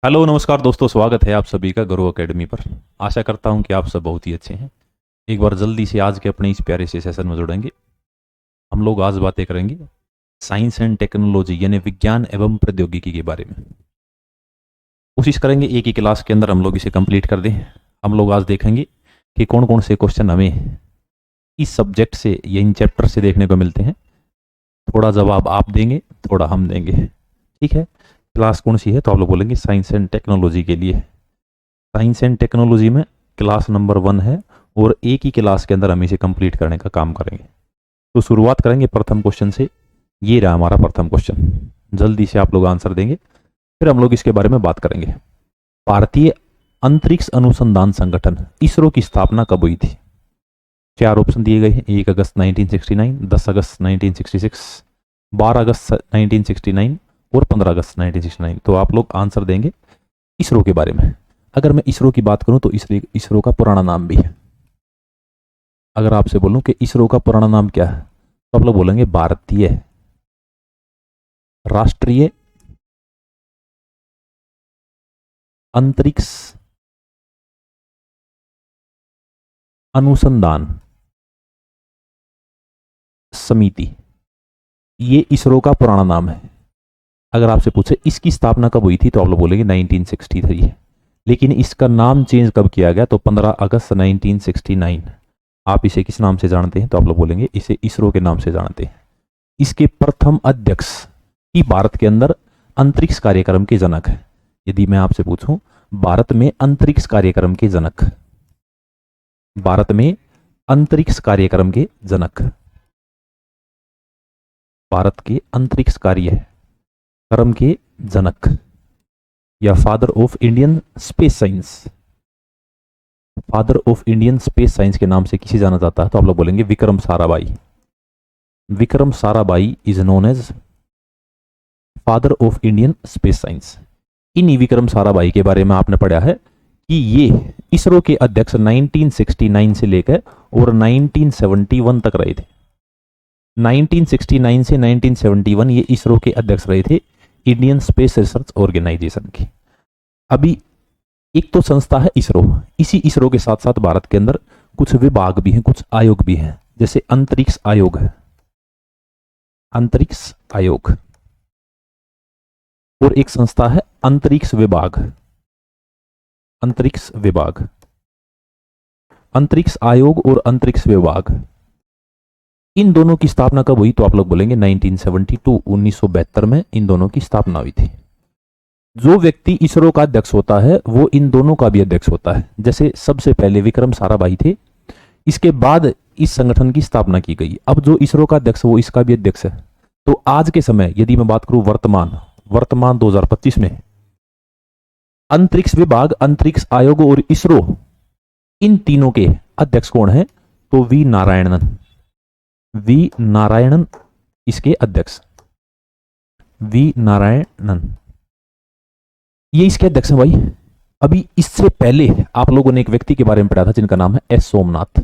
Hello नमस्कार दोस्तों, स्वागत है आप सभी का गुरु एकेडमी पर। आशा करता हूं कि आप सब बहुत ही अच्छे हैं। एक बार जल्दी से आज के अपने इस प्यारे से सेशन में जुड़ेंगे। हम लोग आज बातें करेंगे साइंस एंड टेक्नोलॉजी यानी विज्ञान एवं प्रौद्योगिकी के बारे में। कोशिश करेंगे एक ही क्लास के अंदर हम लोग इसे कंप्लीट कर दें। हम लोग आज देखेंगे कि कौन कौन से क्वेश्चन हमें इस सब्जेक्ट से या इन चैप्टर से देखने को मिलते हैं। थोड़ा जवाब आप देंगे, थोड़ा हम देंगे, ठीक है। क्लास कौन सी है तो आप लोग बोलेंगे साइंस एंड टेक्नोलॉजी के लिए। साइंस एंड टेक्नोलॉजी में क्लास नंबर 1 है और एक ही क्लास के अंदर हम इसे कंप्लीट करने का काम करेंगे। तो शुरुआत करेंगे प्रथम क्वेश्चन से। ये रहा हमारा प्रथम क्वेश्चन। जल्दी से आप लोग आंसर देंगे, फिर हम लोग इसके बारे में बात करेंगे। भारतीय अंतरिक्ष अनुसंधान संगठन इसरो की स्थापना कब हुई थी? 4 ऑप्शन दिए गए हैं। 1 अगस्त 1969, 10 अगस्त 1966, 12 अगस्त 1969 और 15 अगस्त 1969। तो आप लोग आंसर देंगे इसरो के बारे में। अगर मैं इसरो की बात करूं तो इसरो का पुराना नाम भी है। अगर आपसे बोलूं कि इसरो का पुराना नाम क्या है तो आप लोग बोलेंगे भारतीय राष्ट्रीय अंतरिक्ष अनुसंधान समिति। ये इसरो का पुराना नाम है। अगर आपसे पूछे इसकी स्थापना कब हुई थी तो आप लोग बोलेंगे 1963 है। लेकिन इसका नाम चेंज कब किया गया तो 15 अगस्त 1969। आप इसे किस नाम से जानते हैं तो आप लोग बोलेंगे इसे इसरो के नाम से जानते हैं। इसके प्रथम अध्यक्ष ही भारत के अंदर अंतरिक्ष कार्यक्रम के जनक है। यदि मैं आपसे पूछूं भारत में अंतरिक्ष कार्यक्रम के जनक, भारत में अंतरिक्ष कार्यक्रम के जनक, भारत के अंतरिक्ष कार्यक्रम के जनक या father of Indian space science, father of Indian space science के नाम से किसे जाना जाता है तो आप लोग बोलेंगे Vikram Sarabhai. Vikram Sarabhai is known as father of Indian space science. इन्हीं विक्रम साराभाई के बारे में आपने पढ़ा है कि ये इसरो के अध्यक्ष 1969 से लेकर और 1971 तक रहे थे। 1969 से 1971 ये इसरो के अध्यक्ष रहे थे, इंडियन स्पेस रिसर्च ऑर्गेनाइजेशन की। अभी एक तो संस्था है इसरो, इसी इसरो के साथ साथ भारत के अंदर कुछ विभाग भी हैं, कुछ आयोग भी हैं, जैसे अंतरिक्ष आयोग है, अंतरिक्ष आयोग, और एक संस्था है अंतरिक्ष विभाग, अंतरिक्ष विभाग। अंतरिक्ष आयोग और अंतरिक्ष विभाग, इन दोनों की स्थापना कब हुई तो आप लोग बोलेंगे 1972, 1972 में इन दोनों की स्थापना हुई थी। जो व्यक्ति इसरो का अध्यक्ष होता है वो इन दोनों का भी अध्यक्ष होता है। जैसे सबसे पहले विक्रम साराभाई थे, इसके बाद इस संगठन की स्थापना की गई। अब जो इसरो का अध्यक्ष वो इसका भी अध्यक्ष है। तो आज के समय यदि मैं बात करूं वर्तमान 2025 में अंतरिक्ष विभाग, अंतरिक्ष आयोग और इसरो, इन तीनों के अध्यक्ष कौन है तो वी नारायणन इसके अध्यक्ष, वी नारायणन ये इसके अध्यक्ष हैं भाई। अभी इससे पहले आप लोगों ने एक व्यक्ति के बारे में पढ़ा था जिनका नाम है एस सोमनाथ।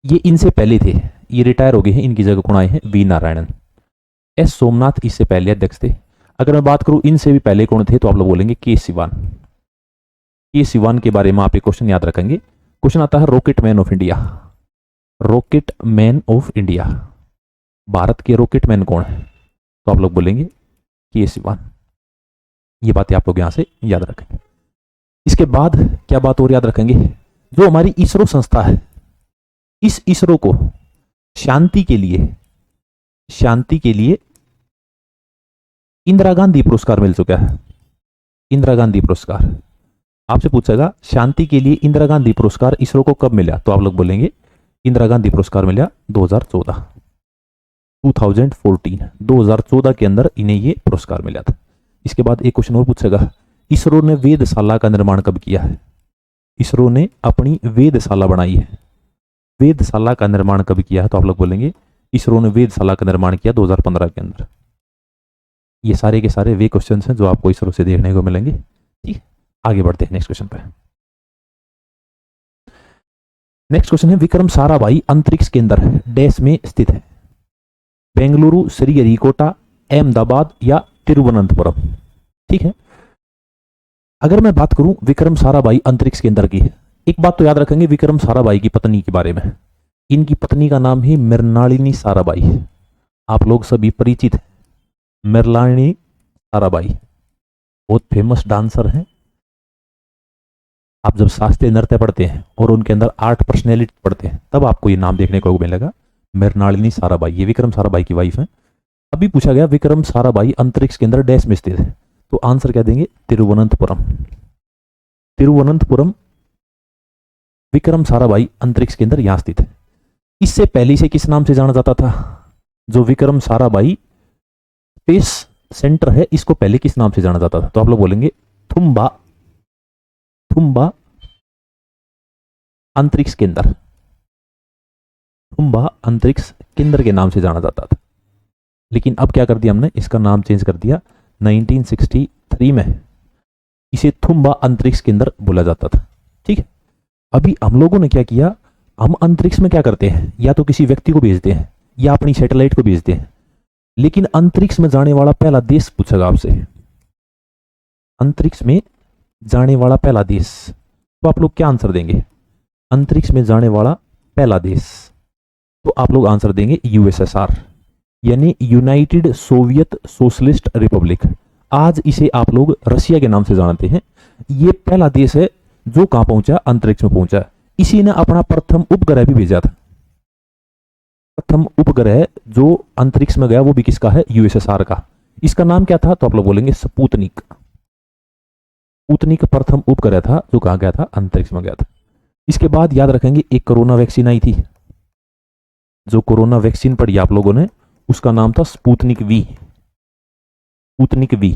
ये इनसे पहले थे, ये रिटायर हो गए हैं, इनकी जगह कौन आए हैं वी नारायणन। एस सोमनाथ इससे पहले अध्यक्ष थे। अगर मैं बात करूं इनसे भी पहले कौन थे तो आप लोग बोलेंगे के सिवान। के सिवान के बारे में आप एक क्वेश्चन याद रखेंगे। क्वेश्चन आता है rocket man of India, rocket man of India, Bharat के रॉकेट मैन कौन है तो आप लोग बोलेंगे के सिवान। ये बातें आप लोग यहां से याद रखेंगे। इसके बाद क्या बात और याद रखेंगे, जो हमारी इसरो संस्था है, इस इसरो को शांति के लिए इंदिरा गांधी पुरस्कार मिल चुका है। इंदिरा गांधी पुरस्कार आपसे पूछेगा शांति के लिए इंदिरा गांधी पुरस्कार इसरो को कब मिला तो आप लोग बोलेंगे इंदिरा गांधी पुरस्कार मिला 2014, 2014 के अंदर इन्हें ये पुरस्कार मिला था। इसके बाद एक क्वेश्चन और पूछेगा, इसरो ने वेधशाला का निर्माण कब किया है? इसरो ने अपनी वेधशाला बनाई है, वेधशाला का निर्माण कब किया है तो आप लोग बोलेंगे इसरो ने वेधशाला का निर्माण किया 2015 के अंदर। ये सारे के सारे वे क्वेश्चन हैं जो आपको इसरो से देखने को मिलेंगे। ठीक, आगे बढ़ते हैं नेक्स्ट क्वेश्चन पे। नेक्स्ट क्वेश्चन है विक्रम साराभाई अंतरिक्ष केंद्र डैश में स्थित है? बेंगलुरु, श्रीहरिकोटा, अहमदाबाद या तिरुवनंतपुरम। ठीक है, अगर मैं बात करूं विक्रम साराभाई अंतरिक्ष केंद्र की, एक बात तो याद रखेंगे विक्रम साराभाई की पत्नी के बारे में। इनकी पत्नी का नाम है मृणालिनी साराभाई। आप लोग सभी परिचित हैं मृणालिनी साराभाई, बहुत फेमस डांसर हैं। आप जब शास्त्रीय नृत्य पढ़ते हैं और उनके अंदर आर्ट पर्सनैलिटी पढ़ते हैं तब आपको ये नाम देखने को मिलेगा, मृणालिनी साराभाई। ये विक्रम साराभाई की वाइफ है। अभी पूछा गया विक्रम साराभाई अंतरिक्ष केंद्र डैश में स्थित है, तो आंसर क्या देंगे, तिरुवनंतपुरम। तिरुवनंतपुरम विक्रम साराभाई अंतरिक्ष केंद्र यहां स्थित है। इससे पहले से किस नाम से जाना जाता था? जो विक्रम साराभाई स्पेस सेंटर है इसको पहले किस नाम से जाना जाता था? तो आप लोग बोलेंगे थुम्बा, थुम्बा अंतरिक्ष केंद्र, थुम्बा अंतरिक्ष केंद्र के नाम से जाना जाता था। लेकिन अब क्या कर दिया हमने, इसका नाम चेंज कर दिया। 1963 में इसे थुम्बा अंतरिक्ष केंद्र बोला जाता था। ठीक है, अभी हम लोगों ने क्या किया, हम अंतरिक्ष में क्या करते हैं, या तो किसी व्यक्ति को भेजते हैं या अपनी सैटेलाइट को भेजते हैं। लेकिन अंतरिक्ष में जाने वाला पहला देश पूछेगा आपसे, अंतरिक्ष में जाने वाला पहला देश, तो आप लोग क्या आंसर देंगे? अंतरिक्ष में जाने वाला पहला देश, तो आप लोग आंसर देंगे यूएसएसआर, यानी यूनाइटेड सोवियत सोशलिस्ट रिपब्लिक। आज इसे आप लोग रशिया के नाम से जानते हैं। ये पहला देश है जो कहां पहुंचा, अंतरिक्ष में पहुंचा। इसी ने अपना प्रथम उपग्रह भी भेजा था। प्रथम उपग्रह जो अंतरिक्ष में गया वो भी किसका है, यूएसएसआर का। इसका नाम क्या था? तो आप लोग बोलेंगे स्पुतनिक। स्पुतनिक प्रथम उपग्रह था जो कहां गया था, अंतरिक्ष में गया था। इसके बाद याद रखेंगे एक कोरोना वैक्सीन आई थी, जो कोरोना वैक्सीन पढ़ी आप लोगों ने, उसका नाम था स्पुतनिक वी। स्पुतनिक वी,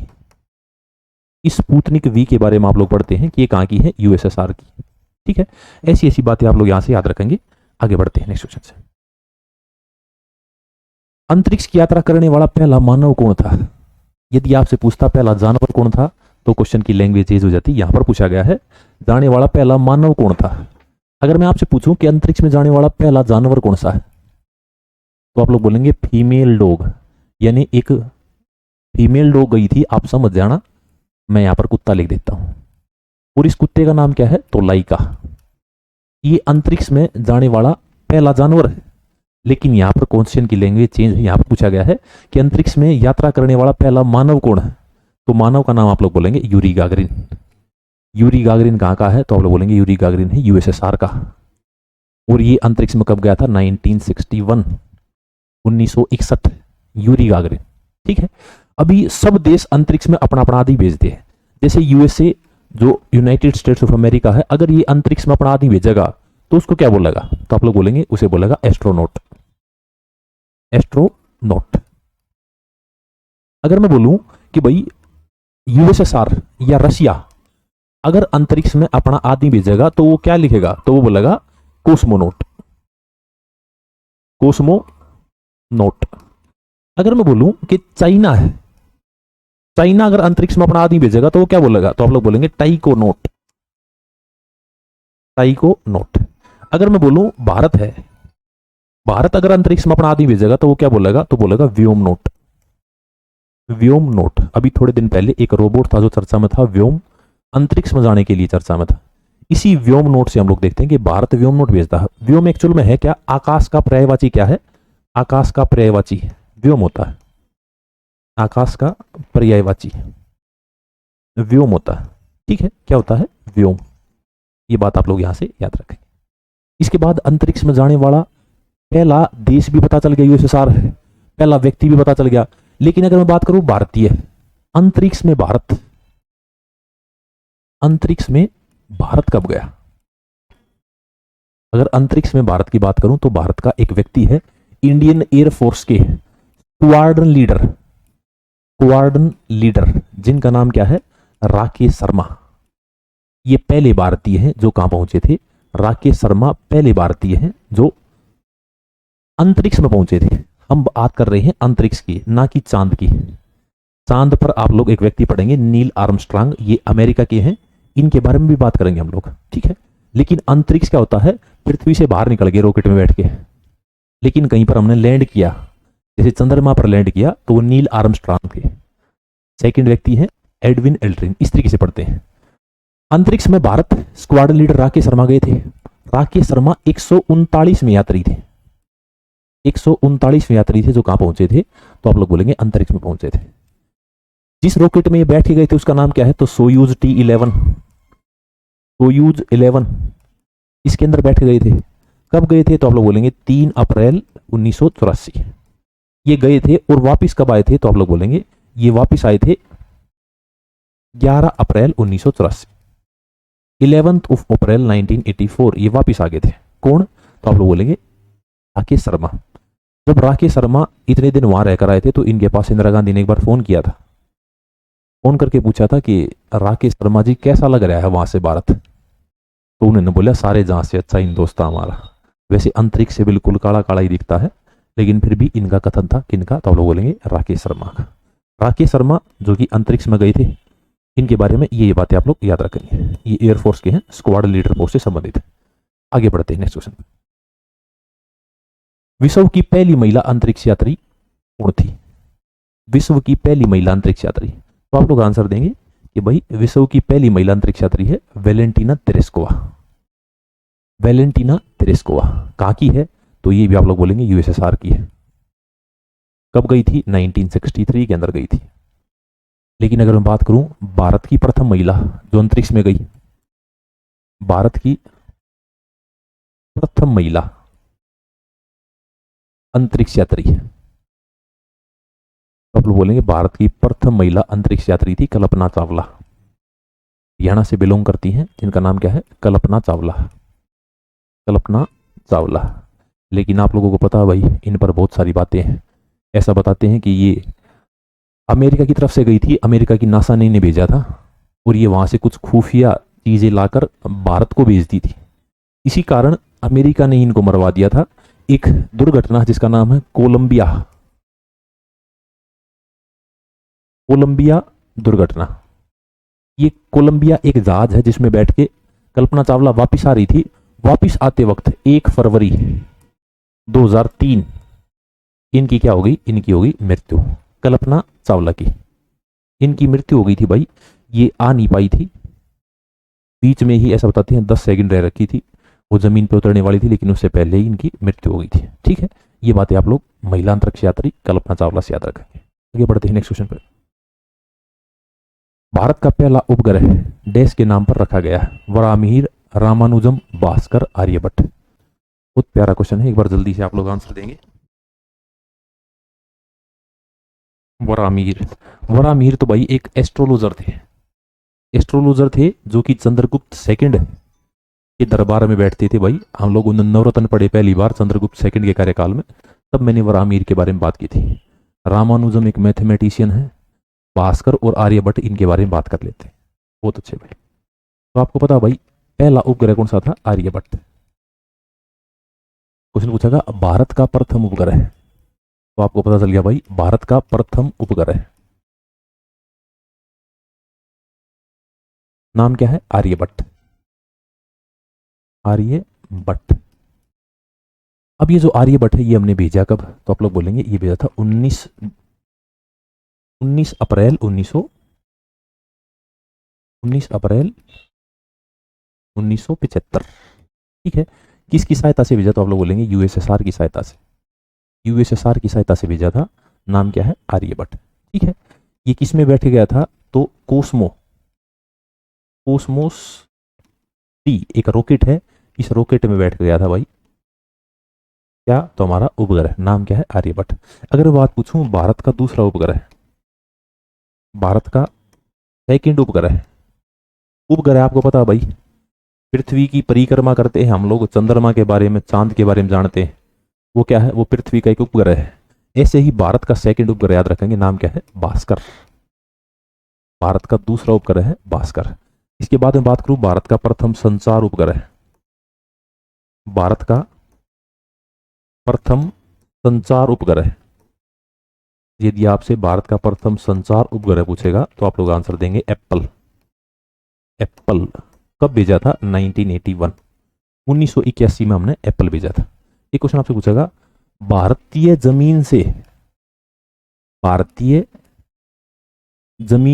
इस स्पुतनिक वी के बारे में आप लोग पढ़ते हैं कि ये कहां की है, यूएसएसआर की। ठीक है, ऐसी ऐसी बातें आप लोग यहां से याद रखेंगे। आगे बढ़ते हैं नेक्स्ट क्वेश्चन से। अंतरिक्ष की यात्रा करने वाला पहला मानव कौन था? यदि आपसे पूछता पहला जानवर कौन था तो क्वेश्चन की लैंग्वेज चेंज हो जाती। यहां पर पूछा गया है जाने वाला पहला मानव कौन था। अगर मैं आपसे पूछूं कि अंतरिक्ष में जाने वाला पहला जानवर कौन सा है, तो आप लोग बोलेंगे फीमेल डॉग, यानी एक फीमेल डॉग गई थी, आप समझ जाना। मैं यहां पर कुत्ता लिख देता हूं, और इस कुत्ते का नाम क्या है, तो लाइका। ये अंतरिक्ष में जाने वाला पहला जानवर है। लेकिन यहां पर क्वेश्चन की लैंग्वेज चेंज है। यहां पर पूछा गया है कि अंतरिक्ष में यात्रा करने वाला पहला मानव कौन है, तो मानव का नाम आप लोग बोलेंगे यूरी गागरिन। यूरी गागरिन कहां का है, तो आप लोग बोलेंगे यूरी गागरिन है यूएसएसआर का। और ये अंतरिक्ष में कब गया था, 1961, 1961, यूरी गागरिन। ठीक है, अभी सब देश अंतरिक्ष में अपना अपना आदमी भेजते हैं। जैसे यूएसए जो यूनाइटेड स्टेट्स ऑफ अमेरिका है, अगर ये अंतरिक्ष में अपना आदमी भेजेगा तो उसको क्या बोलेगा, तो आप लोग बोलेंगे, उसे बोलेगा एस्ट्रोनॉट। एस्ट्रोनॉट। अगर मैं बोलूं कि भाई यूएसएसआर या रशिया अगर अंतरिक्ष में अपना आदमी भेजेगा तो वो क्या लिखेगा, तो वो बोलेगा कोस्मोनॉट। कोस्मोनॉट। अगर मैं बोलूं कि चाइना है, चाइना अगर अंतरिक्ष में अपना आदमी भेजेगा तो वो क्या बोलेगा, तो आप लोग बोलेंगे टाइकोनॉट। टाइकोनॉट। अगर मैं बोलूं भारत है, भारत अगर अंतरिक्ष में अपना आदमी भेजेगा तो वो क्या बोलेगा, तो बोलेगा व्योमनॉट। व्योमनॉट। अभी थोड़े दिन पहले एक रोबोट था जो चर्चा में था, व्योम, अंतरिक्ष में जाने के लिए चर्चा में था। इसी व्योमनॉट से हम लोग देखते हैं कि भारत व्योमनॉट भेजता है। व्योम एक्चुअल में है क्या, आकाश का पर्यायवाची क्या है, आकाश का पर्यायवाची व्योम होता है। आकाश का पर्यायवाची व्योम होता है। ठीक है, क्या होता है, व्योम। ये बात आप लोग यहां से याद रखें। इसके बाद अंतरिक्ष में जाने वाला पहला देश भी पता चल गया, यूएसएसआर है। पहला व्यक्ति भी पता चल गया। लेकिन अगर मैं बात करूं भारतीय अंतरिक्ष में, भारत अंतरिक्ष में भारत कब गया? अगर अंतरिक्ष में भारत की बात करूं तो भारत का एक व्यक्ति है, इंडियन एयरफोर्स के स्क्वाड्रन लीडर, स्क्वाड्रन लीडर जिनका नाम क्या है, राकेश शर्मा। ये पहले भारतीय हैं जो कहां पहुंचे थे, राकेश शर्मा पहले भारतीय हैं जो अंतरिक्ष में पहुंचे थे। हम बात कर रहे हैं अंतरिक्ष की, ना कि चांद की। चांद पर आप लोग एक व्यक्ति पढ़ेंगे, नील आर्मस्ट्रांग, ये अमेरिका के हैं, इनके बारे में भी बात करेंगे हम लोग। ठीक है, लेकिन अंतरिक्ष क्या होता है, पृथ्वी से बाहर निकल गए रॉकेट में बैठ के, लेकिन कहीं पर हमने लैंड किया, जैसे चंद्रमा पर लैंड किया तो वो नील आर्मस्ट्रांग थे। सेकंड व्यक्ति है एडविन एल्ड्रिन, इस तरीके से पढ़ते हैं। अंतरिक्ष में भारत स्क्वाड लीडर राकेश शर्मा गए थे। राकेश शर्मा 139वें यात्री थे। 139वें यात्री थे जो कहां पहुंचे थे, तो आप लोग बोलेंगे अंतरिक्ष में पहुंचे थे। जिस रॉकेट में ये बैठ के गए थे उसका नाम क्या है, तो सोयूज T11। सोयूज 11 इसके अंदर बैठ के गए थे। कब गए थे, तो आप लोग बोलेंगे 3 अप्रैल 1984 ये गए थे। और वापिस कब आए थे, तो आप लोग बोलेंगे ये वापिस आए थे 11 अप्रैल 1984। 11th of अप्रैल 1984 ये वापिस आ गए थे। कौन, तो आप लोग बोलेंगे राकेश शर्मा। जब राकेश शर्मा इतने दिन वहां रहकर आए थे तो इनके पास इंदिरा गांधी ने एक बार फोन किया था। फोन करके पूछा था कि राकेश शर्मा जी कैसा लग रहा है वहां से भारत, तो उन्होंने बोला सारे जहां से अच्छा हिंदुस्तान हमारा। वैसे अंतरिक्ष से बिल्कुल काला काला ही दिखता है, लेकिन फिर भी इनका कथन था, किनका, तो आप लोग बोलेंगे राकेश शर्मा का। राकेश शर्मा जो कि अंतरिक्ष में गए थे, इनके बारे में ये बातें आप लोग याद रखेंगे। ये एयरफोर्स के हैं, स्क्वाड लीडर पोस्ट से संबंधित है। आगे बढ़ते हैं नेक्स्ट क्वेश्चन। विश्व की पहली महिला अंतरिक्ष यात्री कौन थी? विश्व की पहली महिला अंतरिक्ष यात्री, तो आप लोग आंसर देंगे कि भाई विश्व की पहली महिला अंतरिक्ष यात्री है वेलेंटीना तेरेस्कोवा। वेलेंटीना तेरेस्कोवा कहां की है, तो ये भी आप लोग बोलेंगे यूएसएसआर की है। कब गई थी, 1963 के अंदर गई थी। लेकिन अगर मैं बात करूं भारत की प्रथम महिला जो अंतरिक्ष में गई, भारत की प्रथम महिला अंतरिक्ष यात्री है, तो आप लोग बोलेंगे भारत की प्रथम महिला अंतरिक्ष यात्री थी कल्पना चावला। हरियाणा से बिलोंग करती हैं, जिनका नाम क्या है, कल्पना चावला। कल्पना चावला। लेकिन आप लोगों को पता है भाई इन पर बहुत सारी बातें हैं। ऐसा बताते हैं कि ये अमेरिका की तरफ से गई थी, अमेरिका की नासा ने इन्हें भेजा था और ये वहां से कुछ खुफिया चीजें लाकर भारत को भेजती थी। इसी कारण अमेरिका ने इनको मरवा दिया था। एक दुर्घटना जिसका नाम है कोलंबिया, कोलंबिया दुर्घटना। ये कोलंबिया एक जहाज है जिसमें बैठ के कल्पना चावला वापिस आ रही थी। वापिस आते वक्त 1 फरवरी 2003 इनकी क्या हो गई, इनकी हो गई मृत्यु। कल्पना चावला की इनकी मृत्यु हो गई थी भाई। ये आ नहीं पाई थी, बीच में ही ऐसा बताते हैं 10 सेकंड रह रखी थी, वो जमीन पे उतरने वाली थी, लेकिन उससे पहले ही इनकी मृत्यु हो गई थी। ठीक है, ये बातें आप लोग महिला अंतरिक्ष यात्री कल्पना चावला से याद रखेंगे। आगे बढ़ते हैं नेक्स्ट क्वेश्चन पर। भारत का पहला उपग्रह डैश के नाम पर रखा गया है, वरामिहिर, रामानुजम, भास्कर, आर्यभट्ट। बहुत प्यारा क्वेश्चन है, एक बार जल्दी से आप लोग आंसर देंगे। वरामिहिर, वरामिहिर तो भाई एक एस्ट्रोलॉजर थे। एस्ट्रोलॉजर थे जो कि चंद्रगुप्त सेकंड के दरबार में बैठते थे भाई। हम लोग उन नवरत्न पढ़े पहली बार चंद्रगुप्त सेकंड के कार्यकाल में, तब मैंने वरामिहिर के बारे में बात की थी। रामानुजम एक मैथमेटिशियन है, भास्कर और आर्यभट्ट इनके बारे में बात कर लेते हैं। बहुत अच्छे भाई। तो आपको पता भाई पहला उपग्रह कौन सा था, आर्यभट्ट। क्वेश्चन पूछा था भारत का प्रथम उपग्रह, तो आपको पता चल गया भाई भारत का प्रथम उपग्रह नाम क्या है, आर्यभट्ट। आर्यभट्ट। अब ये जो आर्यभट्ट है ये हमने भेजा कब, तो आप लोग बोलेंगे ये भेजा था 19 अप्रैल 1975। ठीक है, किसकी सहायता से भेजा, तो आप लोग बोलेंगे यूएसएसआर की सहायता से। यूएसएसआर की सहायता से भेजा था, नाम क्या है, आर्यभट्ट। ठीक है, ये किस में बैठ गया था, तो कोसमोस टी एक रॉकेट है, इस रॉकेट में बैठ गया था भाई क्या, तो हमारा उपग्रह नाम क्या है, आर्यभट्ट। अगर बात पूछूं भारत का दूसरा उपग्रह, भारत का सेकंड उपग्रह, उपग्रह आपको पता है भाई पृथ्वी की परिक्रमा करते हैं हम लोग, चंद्रमा के बारे में, चांद के बारे में जानते हैं, वो क्या है, वो पृथ्वी का एक उपग्रह है। ऐसे ही भारत का सेकंड उपग्रह याद रखेंगे, नाम क्या है, भास्कर। भारत का दूसरा उपग्रह है भास्कर। इसके बाद में बात करूं भारत का प्रथम संचार उपग्रह, भारत का प्रथम संचार उपग्रह। यदि आपसे भारत का प्रथम संचार उपग्रह पूछेगा तो आप लोग आंसर देंगे एप्पल। एप्पल कब भेजा था, 1981, 1981 में हमने एप्पल भेजा था। एक क्वेश्चन आपसे पूछेगा भारतीय जमीन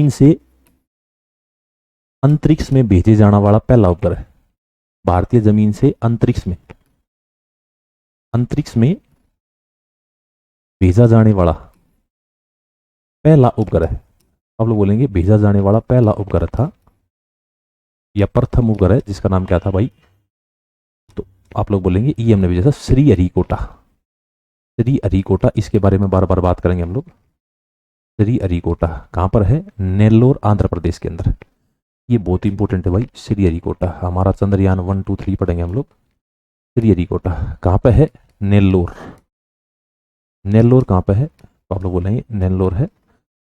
से अंतरिक्ष में भेजे जाने वाला पहला उपग्रह, भारतीय जमीन से अंतरिक्ष में भेजा जाने वाला पहला उपग्रह, आप लोग बोलेंगे भेजा जाने वाला पहला उपग्रह था या प्रथम उपग्रह, जिसका नाम क्या था भाई, तो आप लोग बोलेंगे ये हमने भेजा था श्रीहरिकोटा। श्रीहरिकोटा, इसके बारे में बार बार बात करेंगे हम लोग। श्रीहरिकोटा कहाँ पर है? नेल्लोर, आंध्र प्रदेश के अंदर। ये बहुत इंपॉर्टेंट है भाई, श्रीहरिकोटा। हमारा चंद्रयान 1, 2, 3 पढ़ेंगे हम लोग। श्रीहरिकोटा कहाँ पे है? नेल्लोर। नेल्लोर कहाँ पे है? तो आप लोग बोलेंगे नेल्लोर है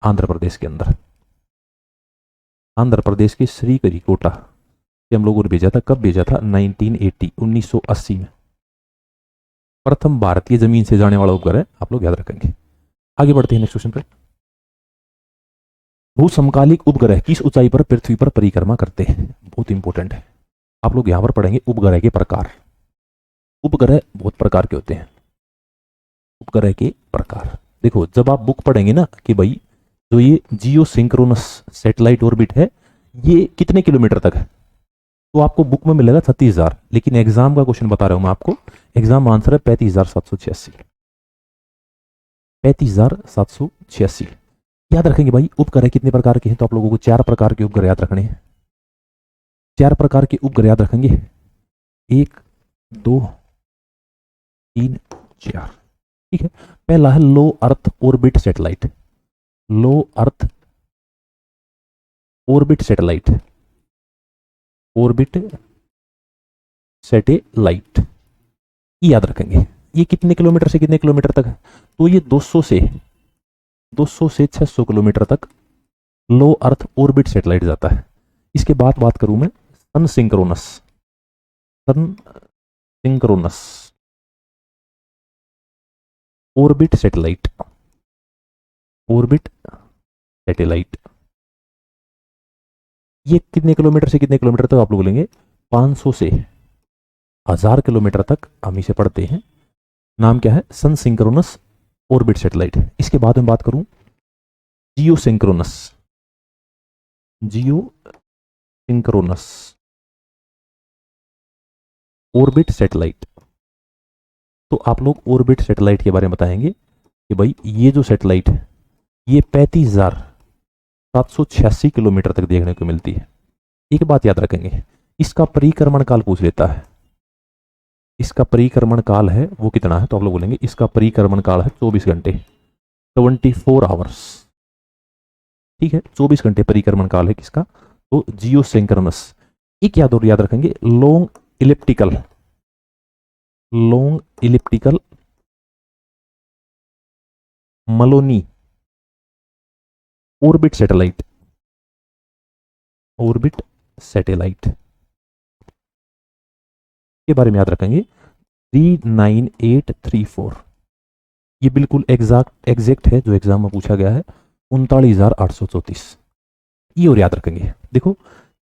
आंध्र प्रदेश के अंदर। आंध्र प्रदेश के श्रीहरिकोटा से हम लोगों ने भेजा था। कब भेजा था? 1980 में। प्रथम भारतीय जमीन से जाने वाला उपग्रह, आप लोग याद रखेंगे। आगे बढ़ते हैं नेक्स्ट क्वेश्चन पे। भूसमकालिक उपग्रह किस ऊंचाई पर पृथ्वी पर परिक्रमा करते हैं? बहुत इंपॉर्टेंट है। आप लोग यहां पर पढ़ेंगे उपग्रह के प्रकार। उपग्रह बहुत प्रकार के होते हैं। उपग्रह के प्रकार देखो, जब आप बुक पढ़ेंगे ना कि भाई जो ये जियो सिंक्रोनस सैटेलाइट ऑर्बिट है, ये कितने किलोमीटर तक है, तो आपको बुक में मिलेगा 36,000, लेकिन एग्जाम का क्वेश्चन बता रहा हूं मैं आपको। एग्जाम आंसर है 35,786। 35,786। याद रखेंगे भाई उपग्रह कितने प्रकार के हैं, तो आप लोगों को 4 प्रकार के उपग्रह याद रखने हैं। 4 प्रकार के उपग्रह याद रखेंगे, 1, 2, 3, 4। ठीक है। पहला है low earth orbit satellite. Low earth orbit satellite. Orbit satellite याद रखेंगे। ये कितने किलोमीटर से कितने किलोमीटर तक है, तो ये 200 से 600 किलोमीटर तक लो अर्थ ऑर्बिट सैटेलाइट जाता है। इसके बाद बात करूं मैं sun synchronous orbit satellite. Orbit satellite ये कितने किलोमीटर से कितने किलोमीटर तक, आप लोग बोलेंगे 500 से 1000 किलोमीटर तक हम इसे पढ़ते हैं। नाम क्या है? सन सिंक्रोनस ऑर्बिट सैटेलाइट। इसके बाद में बात करूं जियो सिंक्रोनस ऑर्बिट सैटेलाइट। तो आप लोग ऑर्बिट सैटेलाइट के बारे में बताएंगे कि भाई ये जो सैटेलाइट है ये 35,786 किलोमीटर तक देखने को मिलती है। एक बात याद रखेंगे, इसका परिक्रमण काल पूछ लेता है। इसका परिक्रमण काल है वो कितना है, तो आप लोग बोलेंगे इसका परिक्रमण काल है 24 घंटे, 24 आवर्स। ठीक है, 24 घंटे परिक्रमण काल है किसका, तो जियो सिंक्रोनस। एक याद रखेंगे लॉन्ग इलिप्टिकल मलोनी ऑर्बिट सैटेलाइट के बारे में याद रखेंगे 39834। ये बिल्कुल एग्जैक्ट है जो एग्जाम में पूछा गया है, 39,834। ये और याद रखेंगे। देखो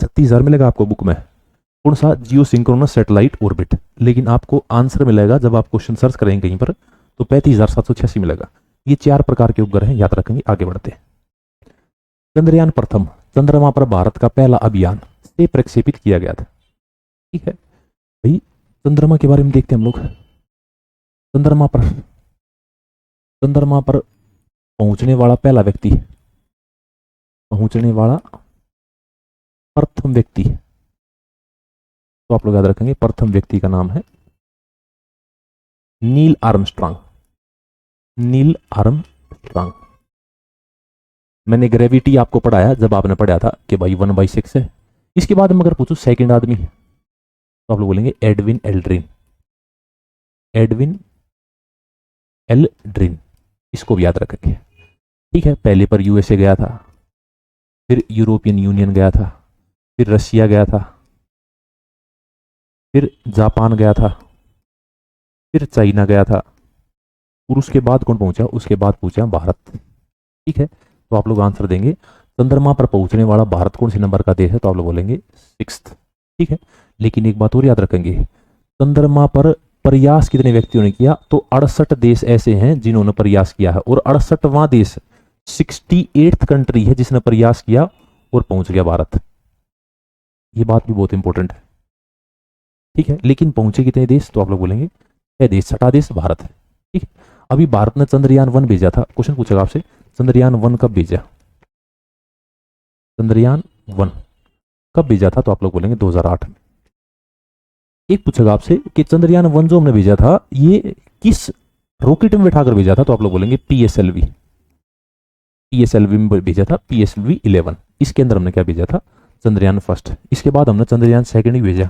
36,000 मिलेगा आपको बुक में, कौन सा? जियो सिंक्रोनस सैटेलाइट ऑर्बिट, लेकिन आपको आंसर मिलेगा जब आप क्वेश्चन सर्च करेंगे कहीं पर तो 35,786 मिलेगा। ये 4 प्रकार के उपग्रह हैं, याद रखेंगे। आगे बढ़ते हैं। चंद्रयान प्रथम, चंद्रमा पर भारत का पहला अभियान से प्रक्षेपित किया गया था। ठीक है भाई, चंद्रमा के बारे में देखते हैं हम लोग। चंद्रमा पर पहुंचने वाला पहला व्यक्ति, प्रथम व्यक्ति, तो आप लोग याद रखेंगे प्रथम व्यक्ति का नाम है नील आर्मस्ट्रांग। मैंने ग्रेविटी आपको पढ़ाया जब आपने पढ़ा था कि भाई 1/6 है। इसके बाद मैं अगर पूछूं सेकंड आदमी, तो आप लोग बोलेंगे एडविन एल्ड्रिन। इसको भी याद रखेंगे। ठीक है, पहले पर यूएसए गया था, फिर यूरोपियन यूनियन गया था, फिर रशिया गया था, फिर जापान गया था, फिर चाइना गया था, और उसके बाद कौन पहुंचा? उसके बाद पहुंचा भारत। ठीक है, तो आप लोग आंसर देंगे चंद्रमा पर पहुंचने वाला भारत कौन से नंबर का देश है, तो आप लोग बोलेंगे 6th। ठीक है, लेकिन एक बात और याद रखेंगे, चंद्रमा पर प्रयास कितने व्यक्तियों ने किया, तो 68 देश ऐसे हैं जिन्होंने प्रयास किया है, और 68वां देश 68th कंट्री है जिसने प्रयास किया और पहुंच गया भारत। ये बात भी बहुत इंपॉर्टेंट है, ठीक है। लेकिन पहुंचे कितने देश, तो आप लोग बोलेंगे 6 देश, 6ठा देश भारत है, ठीक है। अभी भारत ने चंद्रयान 1 भेजा था, क्वेश्चन पूछेगा आपसे चंद्रयान 1 कब भेजा, चंद्रयान 1 कब भेजा था, तो आप लोग बोलेंगे 2008 में। एक पूछेगा आपसे कि चंद्रयान 1 जो हमने भेजा था ये किस रॉकेट में बैठाकर भेजा था, तो आप लोग बोलेंगे पीएसएलवी, पीएसएलवी में भेजा था, PSLV-11। इसके अंदर हमने क्या भेजा था, चंद्रयान 1। इसके बाद हमने चंद्रयान 2 ही भेजा,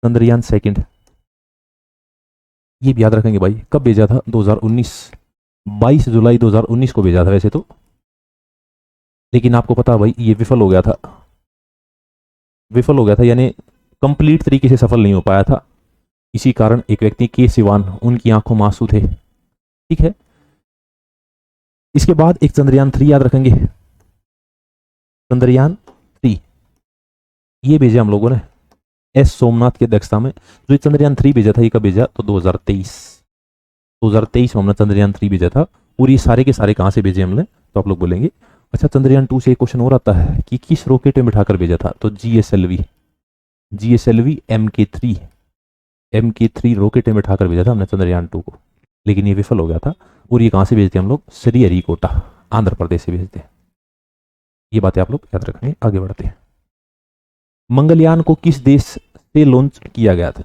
चंद्रयान 2 ये भी याद रखेंगे भाई, कब भेजा था, 2019, 22 जुलाई 2019 को भेजा था वैसे तो, लेकिन आपको पता भाई ये विफल हो गया था, विफल हो गया था यानी कंप्लीट तरीके से सफल नहीं हो पाया था। इसी कारण एक व्यक्ति के सिवान, उनकी आंखों में आंसू थे, ठीक है। इसके बाद एक चंद्रयान 3 याद रखेंगे, चंद्रयान 3 ये भेजा हम लोगों ने एस सोमनाथ की अध्यक्षता में। जो चंद्रयान 3 भेजा था ये कब भेजा, तो 2023 में हमने चंद्रयान 3 भेजा था। और ये सारे के सारे कहां से भेजे हमने, तो आप लोग बोलेंगे अच्छा चंद्रयान 2 से एक क्वेश्चन और आता है कि किस रॉकेट में बिठाकर भेजा था, तो GSLV MK3 रॉकेट में बिठाकर भेजा था हमने चंद्रयान 2 को, लेकिन ये विफल हो गया था। और ये कहां से भेजते हैं हम लोग, श्रीहरिकोटा आंध्र प्रदेश से भेजते हैं। ये बातें आप लोग याद रखेंगे। आगे बढ़ते हैं, मंगलयान को किस देश से लॉन्च किया गया था,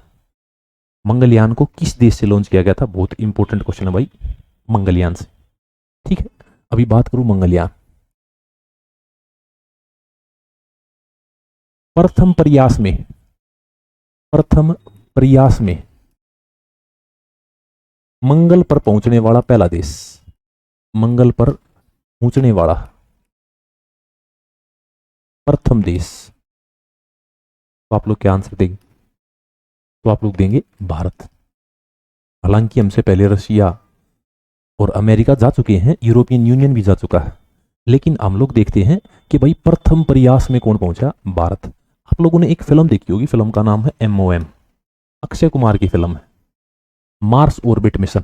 मंगलयान को किस देश से लॉन्च किया गया था, बहुत इंपॉर्टेंट क्वेश्चन है भाई, मंगलयान से, ठीक है। अभी बात करूं मंगलयान, प्रथम प्रयास में मंगल पर पहुंचने वाला पहला देश, मंगल पर पहुंचने वाला प्रथम देश, तो आप लोग क्या आंसर देंगे, तो आप लोग देंगे भारत। हालांकि हमसे पहले रशिया और अमेरिका जा चुके हैं, यूरोपियन यूनियन भी जा चुका है, लेकिन हम लोग देखते हैं कि भाई प्रथम प्रयास में कौन पहुंचा, भारत। आप लोगों ने एक फिल्म देखी होगी, फिल्म का नाम है MOM, अक्षय कुमार की फिल्म है, मार्स ऑर्बिट मिशन।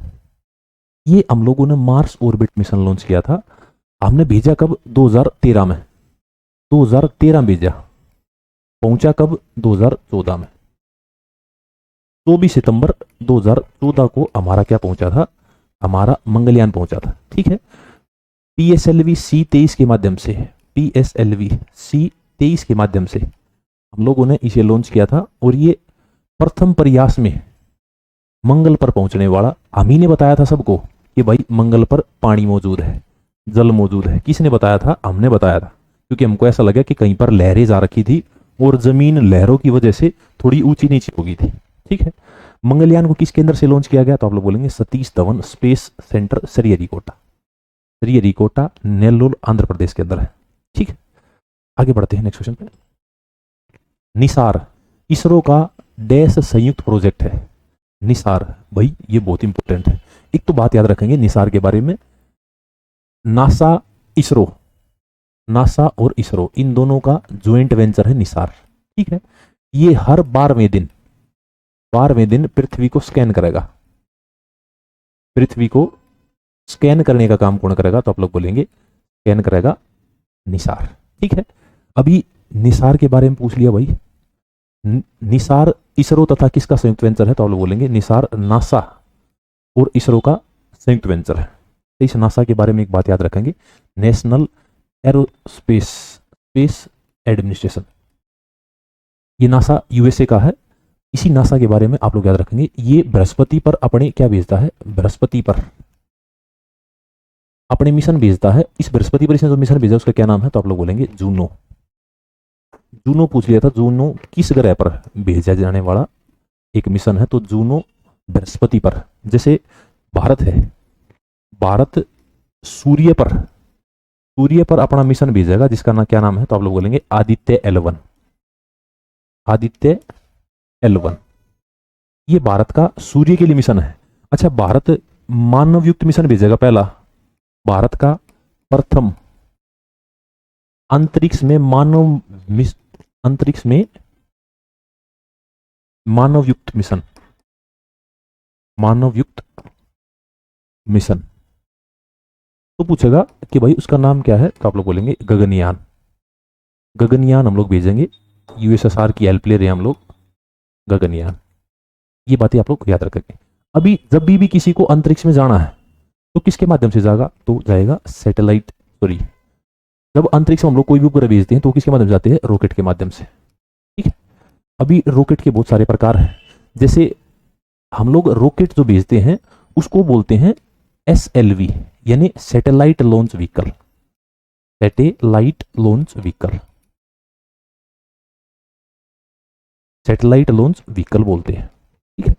ये हम लोगों ने मार्स ऑर्बिट मिशन लॉन्च किया था, हमने भेजा कब, 2013 में, 2013 भेजा, पहुंचा कब, 2014 में, 24 सितंबर 2014 को हमारा क्या पहुंचा था, हमारा मंगलयान पहुंचा था, ठीक है। PSLV-C23 के माध्यम से, PSLV-C23 के माध्यम से हम लोगों ने इसे लॉन्च किया था। और ये प्रथम प्रयास में मंगल पर पहुंचने वाला, हम ही ने बताया था सबको कि भाई मंगल पर पानी मौजूद है, जल मौजूद है। किसने बताया था, हमने बताया था, क्योंकि हमको ऐसा लगा कि कहीं पर लहरें जा रखी थी और जमीन लहरों की वजह से थोड़ी ऊंची नीची हो गई थी, ठीक है। मंगलयान को किस केंद्र से लॉन्च किया गया, तो आप लोग बोलेंगे सतीश धवन स्पेस सेंटर श्रीहरिकोटा, श्रीहरिकोटा नेल्लोर आंध्र प्रदेश के अंदर है, ठीक है। आगे बढ़ते हैं नेक्स्ट क्वेश्चन पे। निसार इसरो का डैश संयुक्त प्रोजेक्ट है, निसार भाई ये बहुत इंपॉर्टेंट है। एक तो बात याद रखेंगे निसार के बारे में, नासा और इसरो इन दोनों का ज्वाइंट वेंचर है निसार, ठीक है। ये हर 12वें दिन पृथ्वी को स्कैन करेगा, पृथ्वी को स्कैन करने का काम कौन करेगा, तो आप लोग बोलेंगे स्कैन करेगा निसार, ठीक है। अभी निसार के बारे में पूछ लिया भाई, निसार इसरो तथा किसका संयुक्त वेंचर है, तो आप लोग बोलेंगे निसार नासा और इसरो का संयुक्त वेंचर है। इस नासा के बारे में एक बात याद रखेंगे, नेशनल एरोस्पेस स्पेस एडमिनिस्ट्रेशन, ये नासा यूएसए का है। इसी नासा के बारे में आप लोग याद रखेंगे, ये बृहस्पति पर अपने क्या भेजता है, बृहस्पति पर अपने मिशन भेजता है। इस बृहस्पति पर इसने जो मिशन भेजा उसका क्या नाम है, तो आप लोग बोलेंगे जूनो। जूनो पूछ लिया था, जूनो किस ग्रह पर भेजा जाने वाला एक मिशन है, तो जूनो बृहस्पति पर। जैसे भारत है, भारत सूर्य पर अपना मिशन भेजेगा जिसका ना क्या नाम है, तो आप लोग बोलेंगे आदित्य L1, आदित्य L1। ये भारत का सूर्य के लिए मिशन है। अच्छा, भारत मानव युक्त मिशन भेजेगा पहला, भारत का प्रथम अंतरिक्ष में मानव युक्त मिशन, तो पूछेगा कि भाई उसका नाम क्या है, तो आप लोग बोलेंगे गगनयान। गगनयान हम लोग भेजेंगे यूएसएसआर की हेल्प ले रहे हैं हम लोग, गगनयान। ये बातें आप लोग याद रखेंगे। अभी जब भी किसी को अंतरिक्ष में जाना है तो किसके माध्यम से जाएगा, तो जाएगा सैटेलाइट, सॉरी, जब अंतरिक्ष में हम लोग कोई भी उपग्रह भेजते हैं तो किसके माध्यम से जाते हैं, रॉकेट के माध्यम से। ठीक है, अभी रॉकेट के बहुत सारे प्रकार हैं। जैसे हम लोग रॉकेट जो भेजते हैं उसको बोलते हैं SLV, यानी satellite launch vehicle, satellite launch vehicle, satellite launch vehicle बोलते हैं। ठीक है,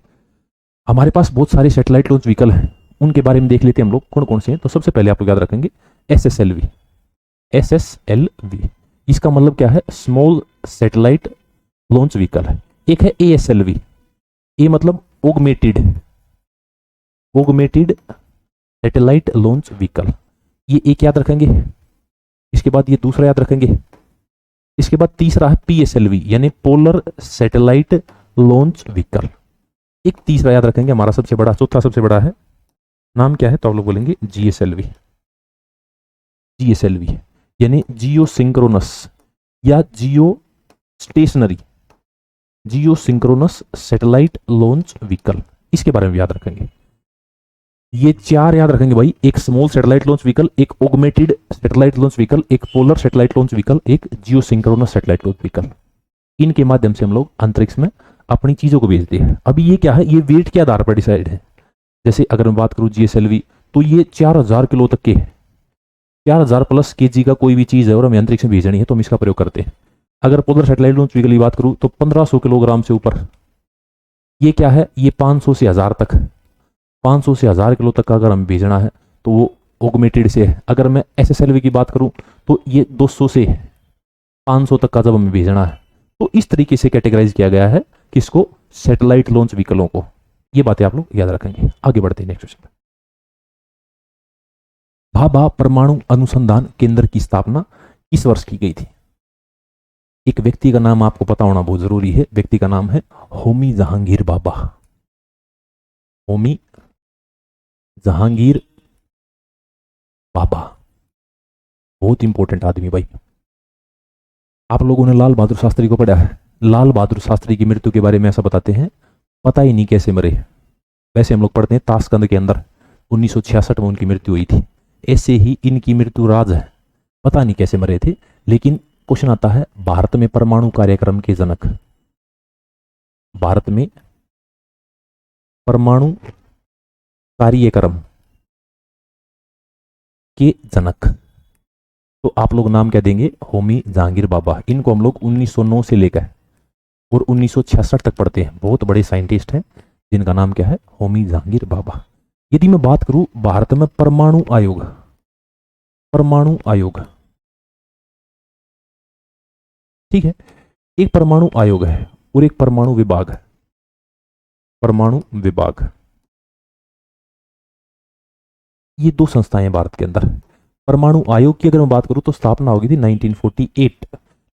हमारे पास बहुत सारे सैटेलाइट लॉन्च व्हीकल हैं, उनके बारे में देख लेते हैं हम लोग कौन कौन से हैं। तो सबसे पहले आप लोग याद रखेंगे SSLV, SSLV इसका मतलब क्या है, स्मॉल सैटेलाइट लॉन्च व्हीकल है। एक है ASLV, ए मतलब ऑगमेटेड, ऑगमेटेड सैटेलाइट लॉन्च व्हीकल, ये एक याद रखेंगे। इसके बाद ये दूसरा याद रखेंगे। इसके बाद तीसरा है PSLV, यानी पोलर सैटेलाइट लॉन्च व्हीकल। एक तीसरा याद रखेंगे हमारा सबसे बड़ा, चौथा सबसे बड़ा है, नाम क्या है, तो आप लोग बोलेंगे GSLV, GSLV यानी जियो सिंक्रोनस या जियो स्टेशनरी, जियो सिंक्रोनस सैटेलाइट लॉन्च व्हीकल, इसके बारे में याद रखेंगे। ये चार याद रखेंगे भाई, एक स्मॉल सैटेलाइट लॉन्च व्हीकल, एक ऑगमेटेड सैटेलाइट लॉन्च व्हीकल, एक पोलर सैटेलाइट लॉन्च व्हीकल, एक जियो सिंक्रोनस सैटेलाइट लॉन्च व्हीकल। इनके माध्यम से हम लोग अंतरिक्ष में अपनी चीजों को भेजते हैं। अभी ये क्या है, ये वेट के आधार पर डिसाइड है। जैसे अगर मैं बात करूं GSLV, तो ये 4000 किलो तक के, 4000 प्लस kg का कोई भी चीज है और हमें अंतरिक्ष में भेजनी है तो हम इसका प्रयोग करते हैं। अगर पोलर सैटेलाइट लॉन्च व्हीकल की बात करूं तो 1500 किलोग्राम से ऊपर, ये क्या है, ये 500 से 1000 तक, 500 से 1000 किलो तक का अगर हमें भेजना है तो वो ऑगमेटेड से है। अगर मैं SSLV की बात करूं तो ये 200 से 500 तक का जब हमें भेजना है, तो इस तरीके से कैटेगराइज किया गया है किसको, सैटेलाइट लॉन्च व्हीकलों को। ये बातें आप लोग याद रखेंगे। आगे बढ़ते हैं नेक्स्ट क्वेश्चन। भाभा परमाणु अनुसंधान केंद्र की स्थापना किस वर्ष की गई थी? एक व्यक्ति का नाम आपको पता होना बहुत जरूरी है। व्यक्ति का नाम है होमी जहांगीर भाभा, होमी जहांगीर भाभा, बहुत इंपॉर्टेंट आदमी भाई। आप लोगों ने लाल बहादुर शास्त्री को पढ़ा है। लाल बहादुर शास्त्री की मृत्यु के बारे में ऐसा बताते हैं, पता ही नहीं कैसे मरे। वैसे हम लोग पढ़ते हैं ताशकंद के अंदर 1966 में उनकी मृत्यु हुई थी। ऐसे ही इनकी मृत्यु राज है, पता नहीं कैसे मरे थे। लेकिन क्वेश्चन आता है, भारत में परमाणु कार्यक्रम के जनक, भारत में परमाणु कार्यक्रम के जनक, तो आप लोग नाम क्या देंगे, होमी जहांगीर भाभा। इनको हम लोग 1909 से लेकर और 1966 तक पढ़ते हैं। बहुत बड़े साइंटिस्ट हैं जिनका नाम क्या है, होमी जहांगीर भाभा। यदि मैं बात करूं भारत में परमाणु आयोग, परमाणु आयोग, ठीक है, एक परमाणु आयोग है और एक परमाणु विभाग है, परमाणु विभाग, ये दो संस्थाएं हैं भारत के अंदर। परमाणु आयोग की अगर मैं बात करूं तो स्थापना होगी थी 1948,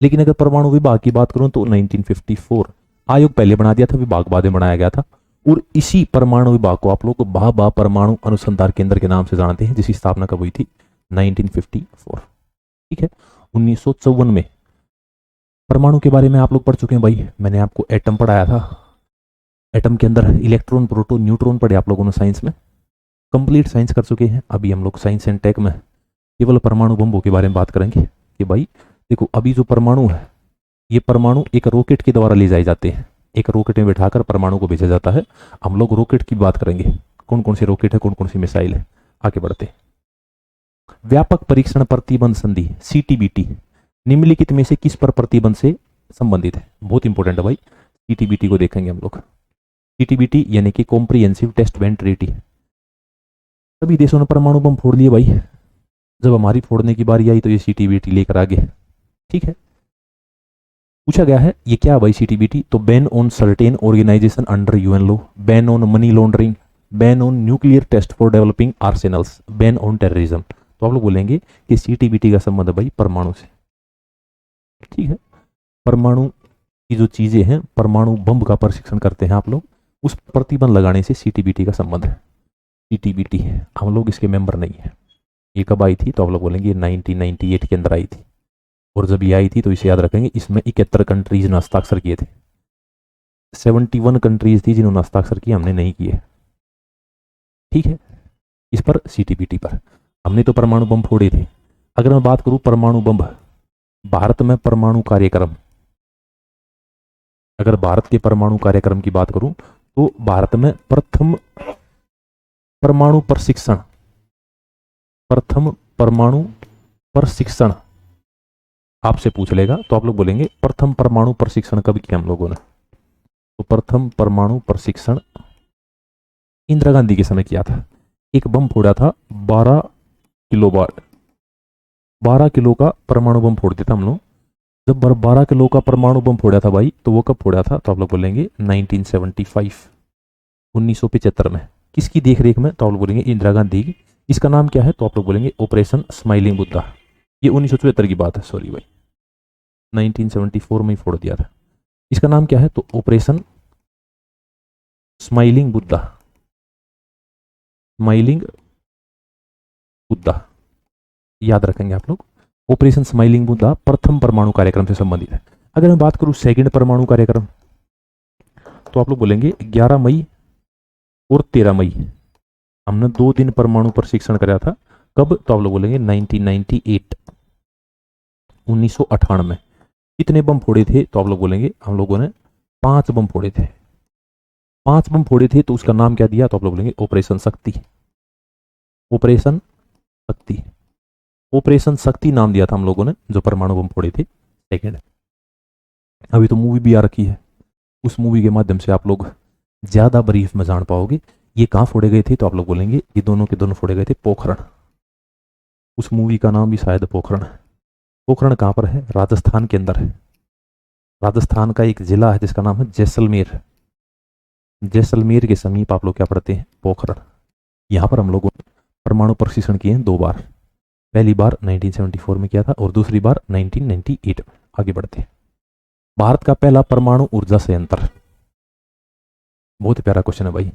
लेकिन अगर परमाणु विभाग की बात करूं तो 1954। आयोग पहले बना दिया था, विभाग बाद में बनाया गया था। और इसी परमाणु विभाग को आप लोग भाभा परमाणु अनुसंधान केंद्र के नाम से जानते हैं, जिसकी स्थापना कब हुई थी, 1954। ठीक है, 1954 में। परमाणु के बारे में आप लोग पढ़ चुके हैं भाई, मैंने आपको एटम पढ़ाया था। एटम के अंदर इलेक्ट्रॉन, प्रोटॉन, न्यूट्रॉन पढ़े आप लोगों ने साइंस में, कंप्लीट साइंस कर चुके हैं। अभी हम लोग साइंस एंड टेक में केवल परमाणु बम्बों के बारे में बात करेंगे कि भाई देखो, अभी जो परमाणु है, ये परमाणु एक रॉकेट के द्वारा ले जाए जाते हैं। एक रॉकेट में बिठाकर परमाणु को भेजा जाता है। हम लोग रॉकेट की बात करेंगे, कौन कौन सी रॉकेट है, कौन कौन सी मिसाइल है। आगे बढ़ते। व्यापक परीक्षण प्रतिबंध संधि CTBT निम्नलिखित में से किस पर प्रतिबंध से संबंधित है? बहुत इंपॉर्टेंट है भाई, CTBT को देखेंगे हम लोग। CTBT यानी कि कॉम्प्रिहेंसिव टेस्ट बैन ट्रीटी। सभी देशों ने परमाणु बम फोड़ लिए भाई, जब हमारी फोड़ने की बारी आई तो ये CTBT लेकर आ गए। ठीक है, पूछा गया है ये क्या भाई CTBT, तो ban on certain organisation under UN law, ban on money laundering, ban on nuclear test for developing arsenals, ban on terrorism. तो आप लोग बोलेंगे कि CTBT का संबंध है भाई परमाणु से। ठीक है, परमाणु की जो चीजें हैं, परमाणु बम का परीक्षण करते हैं आप लोग, उस प्रतिबंध लगाने से CTBT का संबंध है। CTBT है, हम लोग इसके मेंबर नहीं है। ये कब आई थी, तो आप लोग बोलेंगे 1998 के अंदर आई थी। और जब ये आई थी तो इसे याद रखेंगे, इसमें 71 कंट्रीज ने हस्ताक्षर किए थे। 71 कंट्रीज थी जिन्होंने हस्ताक्षर किए, हमने नहीं किए। ठीक है, इस पर CTBT पर हमने तो परमाणु बम फोड़े थे। अगर मैं बात करूं परमाणु बम, भारत में परमाणु कार्यक्रम, अगर भारत के परमाणु कार्यक्रम की बात करूं तो भारत में प्रथम परमाणु प्रशिक्षण आपसे पूछ लेगा तो आप लोग बोलेंगे प्रथम परमाणु प्रशिक्षण कब किया हम लोगों ने? तो प्रथम परमाणु प्रशिक्षण इंदिरा गांधी के समय किया था। एक बम फोड़ा था 12 किलो 12 किलो का परमाणु बम फोड़ दिया था हम लोग। जब 12 किलो का परमाणु बम फोड़ा था भाई, तो वो कब फोड़ा था? तो आप लोग बोलेंगे 1975, 1975 में। किसकी देखरेख में? तो आप लोग बोलेंगे इंदिरा गांधी की। इसका नाम क्या है? तो आप लोग बोलेंगे ऑपरेशन स्माइलिंग बुद्धा। ये 1974 की बात है, सॉरी भाई, 1974 में ही फोड़ दिया था। इसका नाम क्या है? तो operation smiling Buddha, smiling Buddha, याद रखेंगे आप लोग। ऑपरेशन स्माइलिंग बुद्धा प्रथम परमाणु कार्यक्रम से संबंधित है। अगर मैं बात करूं सेकंड परमाणु कार्यक्रम, तो आप लोग बोलेंगे 11 मई और 13 मई। हमने 2 दिन परमाणु प्रशिक्षण कराया था। कब? तो आप लोग बोलेंगे 1998, 1998। कितने बम फोड़े थे? तो आप लोग बोलेंगे हम लोगों ने 5 बम फोड़े थे। 5 बम फोड़े थे, तो उसका नाम क्या दिया? तो आप लोग बोलेंगे ऑपरेशन शक्ति। ऑपरेशन शक्ति, ऑपरेशन शक्ति नाम दिया था हम लोगों ने जो परमाणु बम फोड़े थे सेकेंड। अभी तो मूवी भी आ रखी है, उस मूवी के माध्यम से आप लोग ज्यादा ब्रीफ में जान पाओगे ये कहाँ फोड़े गए थे। तो आप लोग बोलेंगे ये दोनों के दोनों फोड़े गए थे पोखरण। उस मूवी का नाम भी शायद पोखरण है। पोखरण कहाँ पर है? राजस्थान के अंदर है। राजस्थान का एक जिला है जिसका नाम है जैसलमेर। जैसलमेर के समीप आप लोग क्या पढ़ते हैं? पोखरण। यहाँ पर हम लोगों ने परमाणु प्रशिक्षण किए हैं 2 बार। पहली बार 1974 में किया था और दूसरी बार 1998 में। आगे बढ़ते हैं। भारत का पहला परमाणु ऊर्जा संयंत्र, बहुत प्यारा क्वेश्चन है भाई।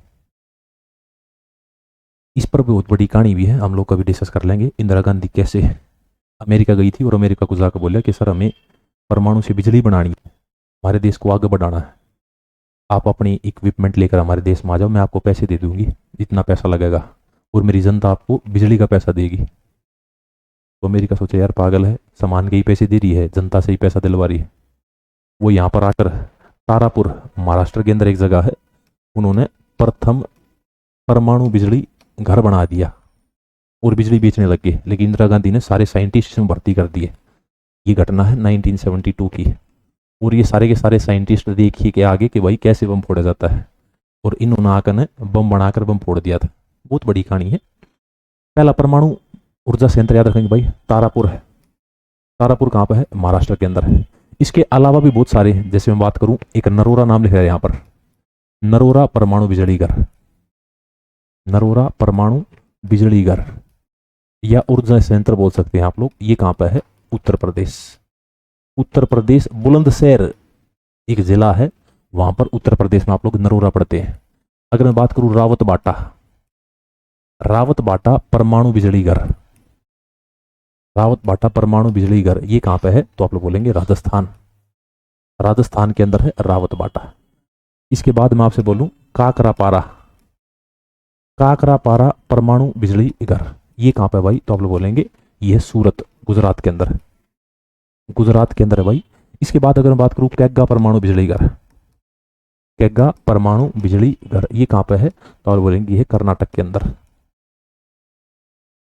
इस पर बहुत बड़ी कहानी भी है, हम लोग कभी डिस्कस कर लेंगे। इंदिरा गांधी कैसे अमेरिका गई थी और अमेरिका को जाकर बोला कि सर हमें परमाणु से बिजली बनानी है, हमारे देश को आगे बढ़ाना है, आप अपनी इक्विपमेंट लेकर हमारे देश में आ जाओ, मैं आपको पैसे दे दूंगी, इतना पैसा लगेगा और मेरी जनता आपको बिजली का पैसा देगी। तो अमेरिका सोचे यार पागल है, सामान के ही पैसे दे रही है, जनता से ही पैसा दिलवा रही है। वो यहाँ पर आकर तारापुर महाराष्ट्र के अंदर एक जगह है, उन्होंने प्रथम परमाणु बिजली घर बना दिया और बिजली बेचने लग गए। लेकिन इंदिरा गांधी ने सारे साइंटिस्ट में भर्ती कर दिए। ये घटना है 1972 की। और ये सारे के सारे साइंटिस्ट देखिए के आगे कि भाई कैसे बम फोड़ा जाता है, और इन्होंने आकर ने बम बनाकर बम फोड़ दिया था। बहुत बड़ी कहानी है। पहला परमाणु ऊर्जा संयंत्र याद रखेंगे भाई तारापुर है। तारापुर कहाँ पर है? महाराष्ट्र के अंदर है। इसके अलावा भी बहुत सारे हैं, जैसे मैं बात करूं एक नरोरा नाम लिखा है यहाँ पर, नरोरा परमाणु बिजली घर, नरोरा परमाणु बिजली घर या ऊर्जा संयंत्र बोल सकते हैं आप लोग। ये कहाँ पर है? उत्तर प्रदेश। उत्तर प्रदेश बुलंदशहर एक जिला है, वहां पर उत्तर प्रदेश में आप लोग नरोरा पढ़ते हैं। अगर मैं बात करूं रावत बाटा, रावत बाटा परमाणु बिजली घर, रावत बाटा परमाणु बिजली घर ये कहां पे है? तो आप लोग बोलेंगे राजस्थान। राजस्थान के अंदर है रावत बाटा। इसके बाद मैं आपसे बोलूं काकरापारा, काकरापारा परमाणु बिजली घर ये कहां पे है भाई? तो आप लोग बोलेंगे ये सूरत गुजरात के अंदर, गुजरात के अंदर है भाई। इसके बाद अगर मैं बात करूं कैग्गा परमाणु बिजली घर, कैग्गा परमाणु बिजली घर ये कहां पे है? तो आप बोलेंगे ये कर्नाटक के अंदर।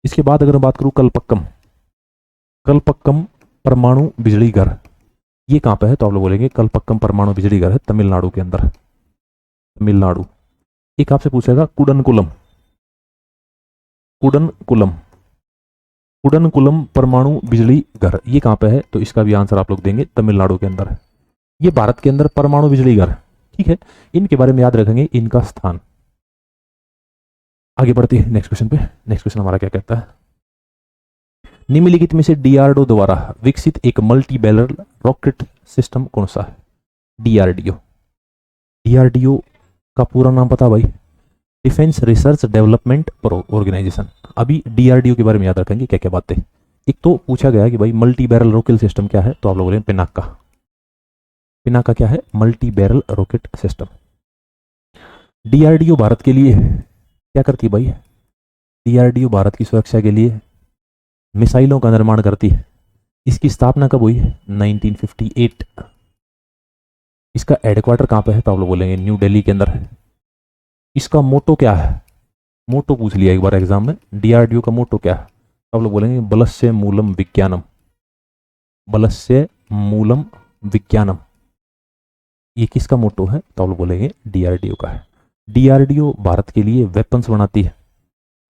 इसके बाद अगर मैं बात करूं कलपक्कम, कलपक्कम परमाणु बिजली घर ये कहां पे है? तो आप लोग बोलेंगे कलपक्कम परमाणु बिजली घर है तमिलनाडु के अंदर, तमिलनाडु। एक आपसे पूछेगा कुडनकुलम, कुडनकुलम, कुडनकुलम परमाणु बिजली घर ये कहां पे है? तो इसका भी आंसर आप लोग देंगे तमिलनाडु के अंदर। ये भारत के अंदर परमाणु बिजली घर, ठीक है। इनके बारे में याद रखेंगे, इनका स्थान। आगे बढ़ते हैं नेक्स्ट क्वेश्चन पे। नेक्स्ट क्वेश्चन हमारा क्या कहता है? निम्नलिखित में से डीआरडीओ द्वारा विकसित एक मल्टी बैरल रॉकेट सिस्टम कौन सा है? डीआरडीओ, डीआरडीओ का पूरा नाम पता भाई? Defence research development organisation. अभी डीआरडीओ के बारे में याद रखेंगे क्या क्या बातें। एक तो पूछा गया कि भाई मल्टी बैरल रॉकेट सिस्टम क्या है, तो आप लोग बोलेंगे पिनाका। पिनाका क्या है? Multi barrel rocket system. DRDO Bharat के लिए क्या करती है भाई? डीआरडीओ भारत की सुरक्षा के लिए मिसाइलों का निर्माण करती है। इसकी स्थापना कब हुई है? 1958। इसका हेडक्वार्टर कहाँ पे है? तो आप लोग बोलेंगे न्यू दिल्ली के अंदर है। इसका मोटो क्या है? मोटो पूछ लिया एक बार एग्जाम में, डीआरडीओ का मोटो क्या है? तो आप लोग बोलेंगे बलस्य मूलम विज्ञानम। बलस्य मूलम विज्ञानम, ये किसका मोटो है? तो आप लोग बोलेंगे डीआरडीओ का है। डीआरडीओ भारत के लिए वेपन्स बनाती है।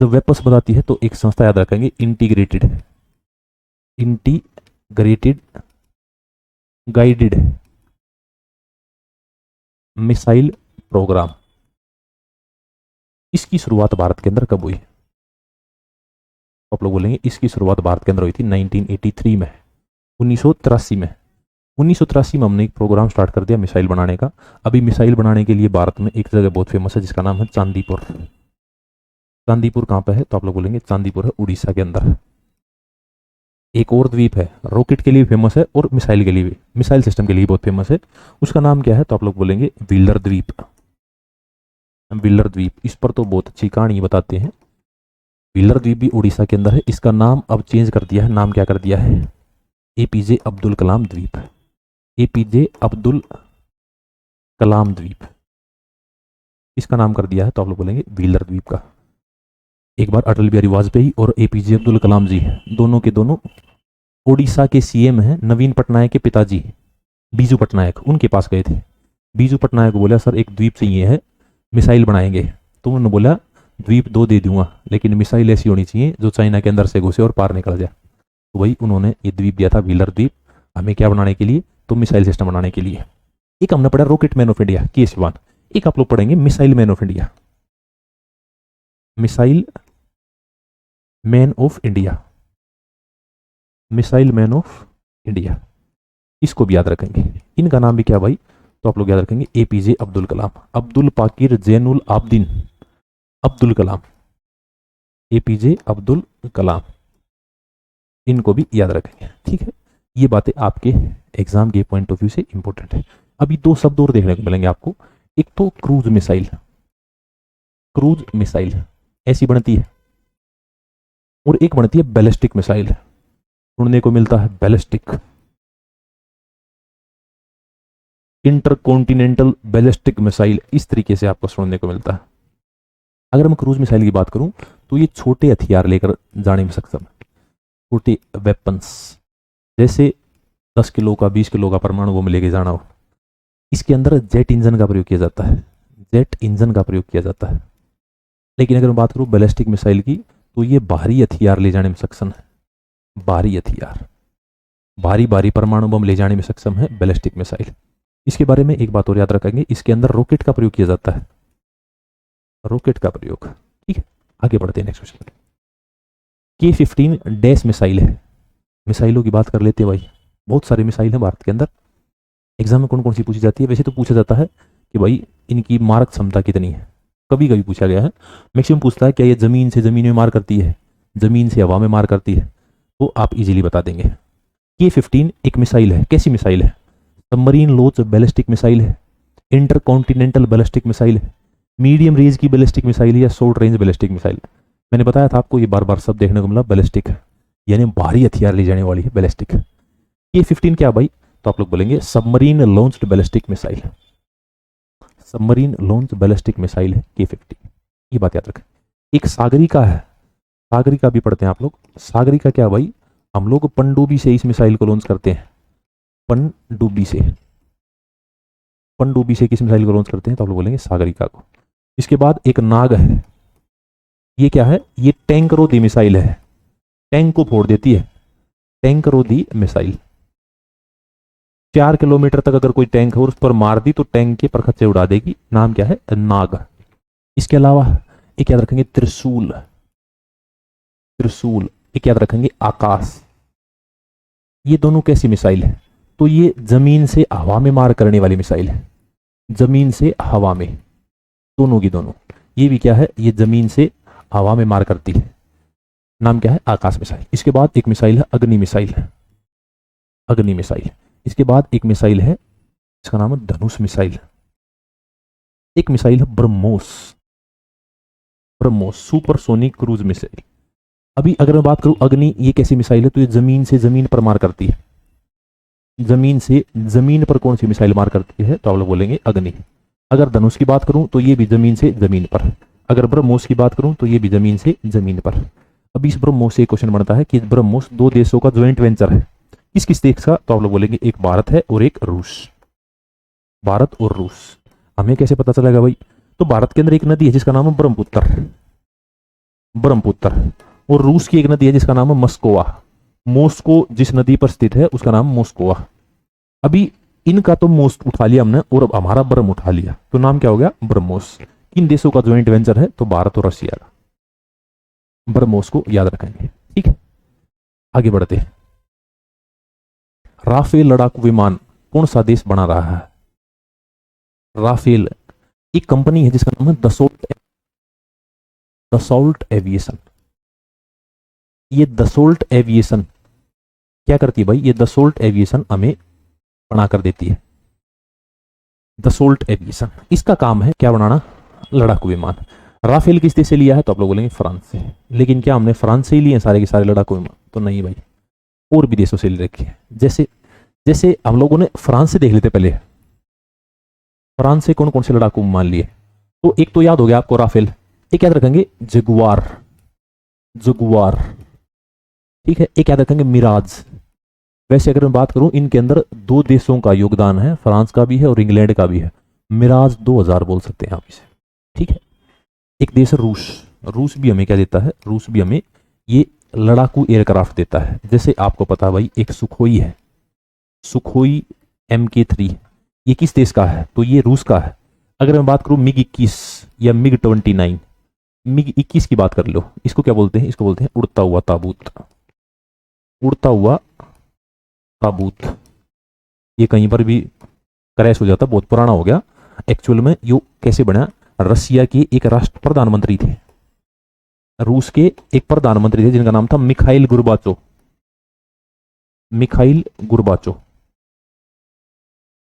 जब वेपन्स बनाती है तो एक संस्था याद रखेंगे, इंटीग्रेटेड गाइडेड मिसाइल प्रोग्राम। इसकी शुरुआत भारत के अंदर कब हुई? आप लोग बोलेंगे इसकी शुरुआत भारत के अंदर हुई थी 1983 में, 1983 में। 1983 में हमने एक प्रोग्राम स्टार्ट कर दिया मिसाइल बनाने का। अभी मिसाइल बनाने के लिए भारत में एक जगह बहुत फेमस है जिसका नाम है चांदीपुर। चांदीपुर कहाँ पे है? तो आप लोग बोलेंगे चांदीपुर है उड़ीसा के अंदर। एक और द्वीप है, रॉकेट के लिए फेमस है और मिसाइल के लिए भी, मिसाइल सिस्टम के लिए बहुत फेमस है। उसका नाम क्या है? तो आप लोग बोलेंगे व्हीलर द्वीप। व्हीलर द्वीप, इस पर तो बहुत अच्छी कहानी बताते हैं। व्हीलर द्वीप भी उड़ीसा के अंदर है। इसका नाम अब चेंज कर दिया है। नाम क्या कर दिया है? एपीजे अब्दुल कलाम द्वीप। एपीजे अब्दुल कलाम द्वीप, इसका नाम कर दिया है। तो आप लोग बोलेंगे व्हीलर द्वीप का। एक बार अटल बिहारी वाजपेयी और एपीजे अब्दुल कलाम जी दोनों के दोनों उड़ीसा के सीएम हैं। नवीन पटनायक के पिताजी बीजू पटनायक, उनके पास गए थे। बीजू पटनायक को बोला सर एक द्वीप चाहिए है, मिसाइल बनाएंगे। तो उन्होंने बोला द्वीप 2 दे दूंगा, लेकिन मिसाइल ऐसी होनी चाहिए जो चाइना के अंदर से घुसे और पार निकल जाए। तो वही उन्होंने ये द्वीप दिया था, व्हीलर द्वीप। हमें क्या बनाने के लिए? तो मिसाइल सिस्टम बनाने के लिए। एक हमने पढ़ा रॉकेट मैन ऑफ इंडिया के सिवान, एक आप लोग पढ़ेंगे missile man of India. Missile man of India, missile man of India, इसको भी याद रखेंगे। इनका नाम भी क्या भाई? तो आप लोग याद रखेंगे एपीजे अब्दुल कलाम, अब्दुल पाकिर जैनुल आबदीन अब्दुल कलाम, एपीजे अब्दुल कलाम, इनको भी याद रखेंगे। ठीक है, ये बातें आपके एग्जाम के पॉइंट ऑफ व्यू से इंपॉर्टेंट है। अभी 2 शब्द और देखने को मिलेंगे आपको। एक तो क्रूज मिसाइल, क्रूज मिसाइल ऐसी बनती है, और एक बनती है बैलिस्टिक मिसाइल, सुनने को मिलता है बैलिस्टिक, इंटरकॉन्टिनेंटल बैलिस्टिक मिसाइल, इस तरीके से आपको सुनने को मिलता है। अगर मैं क्रूज मिसाइल की बात करूं तो ये छोटे हथियार लेकर जाने में सक्षम है, छोटे वेपन्स, जैसे 10 किलो का 20 किलो का परमाणु बम लेके जाना हो। इसके अंदर जेट इंजन का प्रयोग किया जाता है, जेट इंजन का प्रयोग किया जाता है। लेकिन अगर मैं बात करूं बैलिस्टिक मिसाइल की, तो ये भारी हथियार ले जाने में सक्षम है। भारी हथियार, भारी भारी परमाणु बम ले जाने में सक्षम है बैलिस्टिक मिसाइल। इसके बारे में एक बात और याद रखेंगे, इसके अंदर रॉकेट का प्रयोग किया जाता है, रॉकेट का प्रयोग। ठीक है, आगे बढ़ते हैं next question. K-15 dash missile है। मिसाइलों की बात कर लेते हैं भाई, बहुत सारे मिसाइल हैं भारत के अंदर। एग्जाम में कौन कौन सी पूछी जाती है? वैसे तो पूछा जाता है कि भाई इनकी मारक क्षमता कितनी है, कभी कभी पूछा गया है। मैक्सिमम पूछता है क्या ये जमीन से जमीन में मार करती है, जमीन से हवा में मार करती है, तो आप इजीली बता देंगे। K-15 एक मिसाइल है। कैसी मिसाइल है? सबमरीन लॉन्च बैलिस्टिक मिसाइल है, इंटरकॉन्टिनेंटल बैलिस्टिक मिसाइल है, मीडियम रेंज की बैलिस्टिक मिसाइल है, या शॉर्ट रेंज बैलिस्टिक मिसाइल। मैंने बताया था आपको, ये बार बार सब देखने को मिला, बैलिस्टिक यानी भारी हथियार ले जाने वाली है बैलिस्टिक। K-15 क्या भाई? तो आप लोग बोलेंगे submarine launched ballistic missile, submarine launch ballistic missile है K-15, ये बात याद रखें। एक सागरिका है, सागरिका भी पढ़ते हैं आप लोग। सागरिका क्या भाई? हम लोग पनडुब्बी से इस मिसाइल को लॉन्च करते हैं, पनडुब्बी से, पनडुब्बी से किस मिसाइल को लॉन्च करते हैं? तो आप लोग बोलेंगे सागरिका को। इसके बाद एक नाग है, ये क्या है? ये टैंक रोधी मिसाइल है, टैंक को फोड़ देती है, टैंक रोधी मिसाइल। 4 किलोमीटर तक अगर कोई टैंक हो और उस पर मार दी तो टैंक के परखच्चे उड़ा देगी। नाम क्या है? नाग। इसके अलावा एक याद रखेंगे त्रिशूल, त्रिशूल एक याद रखेंगे आकाश। ये दोनों कैसी मिसाइल है? तो ये जमीन से हवा में मार करने वाली मिसाइल है, जमीन से हवा में, दोनों की दोनों। ये भी क्या है? ये जमीन से हवा में मार करती है। नाम क्या है? आकाश मिसाइल। इसके बाद एक मिसाइल है अग्नि मिसाइल, अग्नि मिसाइल। इसके बाद एक मिसाइल है, इसका नाम है धनुष मिसाइल। एक मिसाइल है BrahMos, BrahMos supersonic cruise missile. अभी अगर मैं बात करूं अग्नि, ये कैसी मिसाइल है? तो ये जमीन से जमीन पर मार करती है। जमीन से जमीन पर कौन सी मिसाइल मार करती है? तो आप लोग बोलेंगे अग्नि। अगर धनुष की बात करूं तो ये भी जमीन से जमीन पर। अगर ब्रह्मोस की बात करूं तो ये भी जमीन से जमीन पर। अभी इस ब्रह्मोस से एक क्वेश्चन बनता है कि ब्रह्मोस दो देशों का ज्वाइंट वेंचर है, किस किस देश का? तो आप लोग बोलेंगे एक भारत है और एक रूस। भारत और रूस। हमें कैसे पता चलेगा भाई? तो भारत के अंदर एक नदी है जिसका नाम है ब्रह्मपुत्र, ब्रह्मपुत्र। और रूस की एक नदी है जिसका नाम है मस्कोवा। मॉस्को जिस नदी पर स्थित है उसका नाम मॉस्कोवा। अभी इनका तो मोस्ट उठा लिया हमने और अब हमारा ब्रह्म उठा लिया, तो नाम क्या हो गया? ब्रह्मोस। किन देशों का ज्वाइंट वेंचर है? तो भारत और रशिया का। ब्रह्मोस को याद रखेंगे, ठीक है। आगे बढ़ते हैं। राफेल लड़ाकू विमान कौन सा देश बना रहा है? राफेल एक कंपनी है जिसका नाम है दसोल्ट, दसोल्ट एविएशन। ये दसोल्ट एविएशन क्या करती है भाई? ये दसोल्ट एविएशन हमें बनाकर देती है। दसोल्ट एविएशन, इसका काम है क्या? बनाना लड़ाकू विमान। राफेल किस देश से लिया है? तो आप लोग बोलेंगे फ्रांस से। लेकिन क्या हमने फ्रांस से ही लिए सारे के सारे लड़ाकू विमान? तो नहीं भाई, और भी देशों से ले रखे हैं। जैसे जैसे हम लोगों ने फ्रांस से देख लेते पहले, फ्रांस से कौन कौन से लड़ाकू विमान लिए? तो एक तो याद हो गया आपको राफेल, एक याद रखेंगे जगुआर, जगुआर, ठीक है। एक याद रखेंगे मिराज। वैसे अगर मैं बात करूं इनके अंदर दो देशों का योगदान है, फ्रांस का भी है और इंग्लैंड का भी है। मिराज 2000 बोल सकते हैं आप इसे, ठीक है। एक देश है रूस, रूस भी हमें क्या देता है? रूस भी हमें ये लड़ाकू एयरक्राफ्ट देता है। जैसे आपको पता भाई एक सुखोई है, सुखोई MK3, ये किस देश का है? तो ये रूस का है। अगर मैं बात करूं मिग 21 या मिग 29, मिग 21 की बात कर लो, इसको क्या बोलते हैं? इसको बोलते हैं उड़ता हुआ ताबूत, उड़ता हुआ ताबूत। ये कहीं पर भी क्रैश हो जाता, बहुत पुराना हो गया। एक्चुअल में ये कैसे बना? रसिया के एक राष्ट्र प्रधानमंत्री थे, रूस के एक प्रधानमंत्री थे जिनका नाम था मिखाइल गुर्बाचो, मिखाइल गुर्बाचो,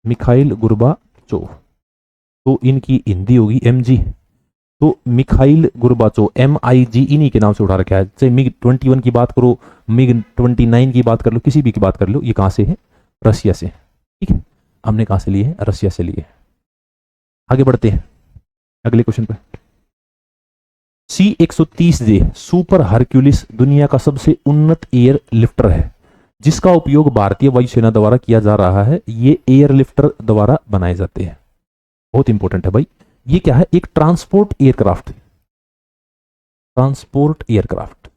मिखाइल गुर्बाचो। तो इनकी हिंदी होगी MG। तो मिखाइल गुर्बाचो MIG इन्हीं के नाम से उठा रखा है। चाहे मिग 21 की बात करो, मिग 29 की बात कर लो, किसी भी की बात कर लो, ये कहां से है? रसिया से, ठीक है। हमने कहां से लिए है? रसिया से लिए। आगे बढ़ते हैं अगले क्वेश्चन पे। C-130J सुपर हरक्यूलिस दुनिया का सबसे उन्नत एयर लिफ्टर है जिसका उपयोग भारतीय वायुसेना द्वारा किया जा रहा है। ये एयर लिफ्टर द्वारा बनाए जाते हैं। बहुत इंपॉर्टेंट है भाई। ये क्या है? एक transport aircraft, transport aircraft,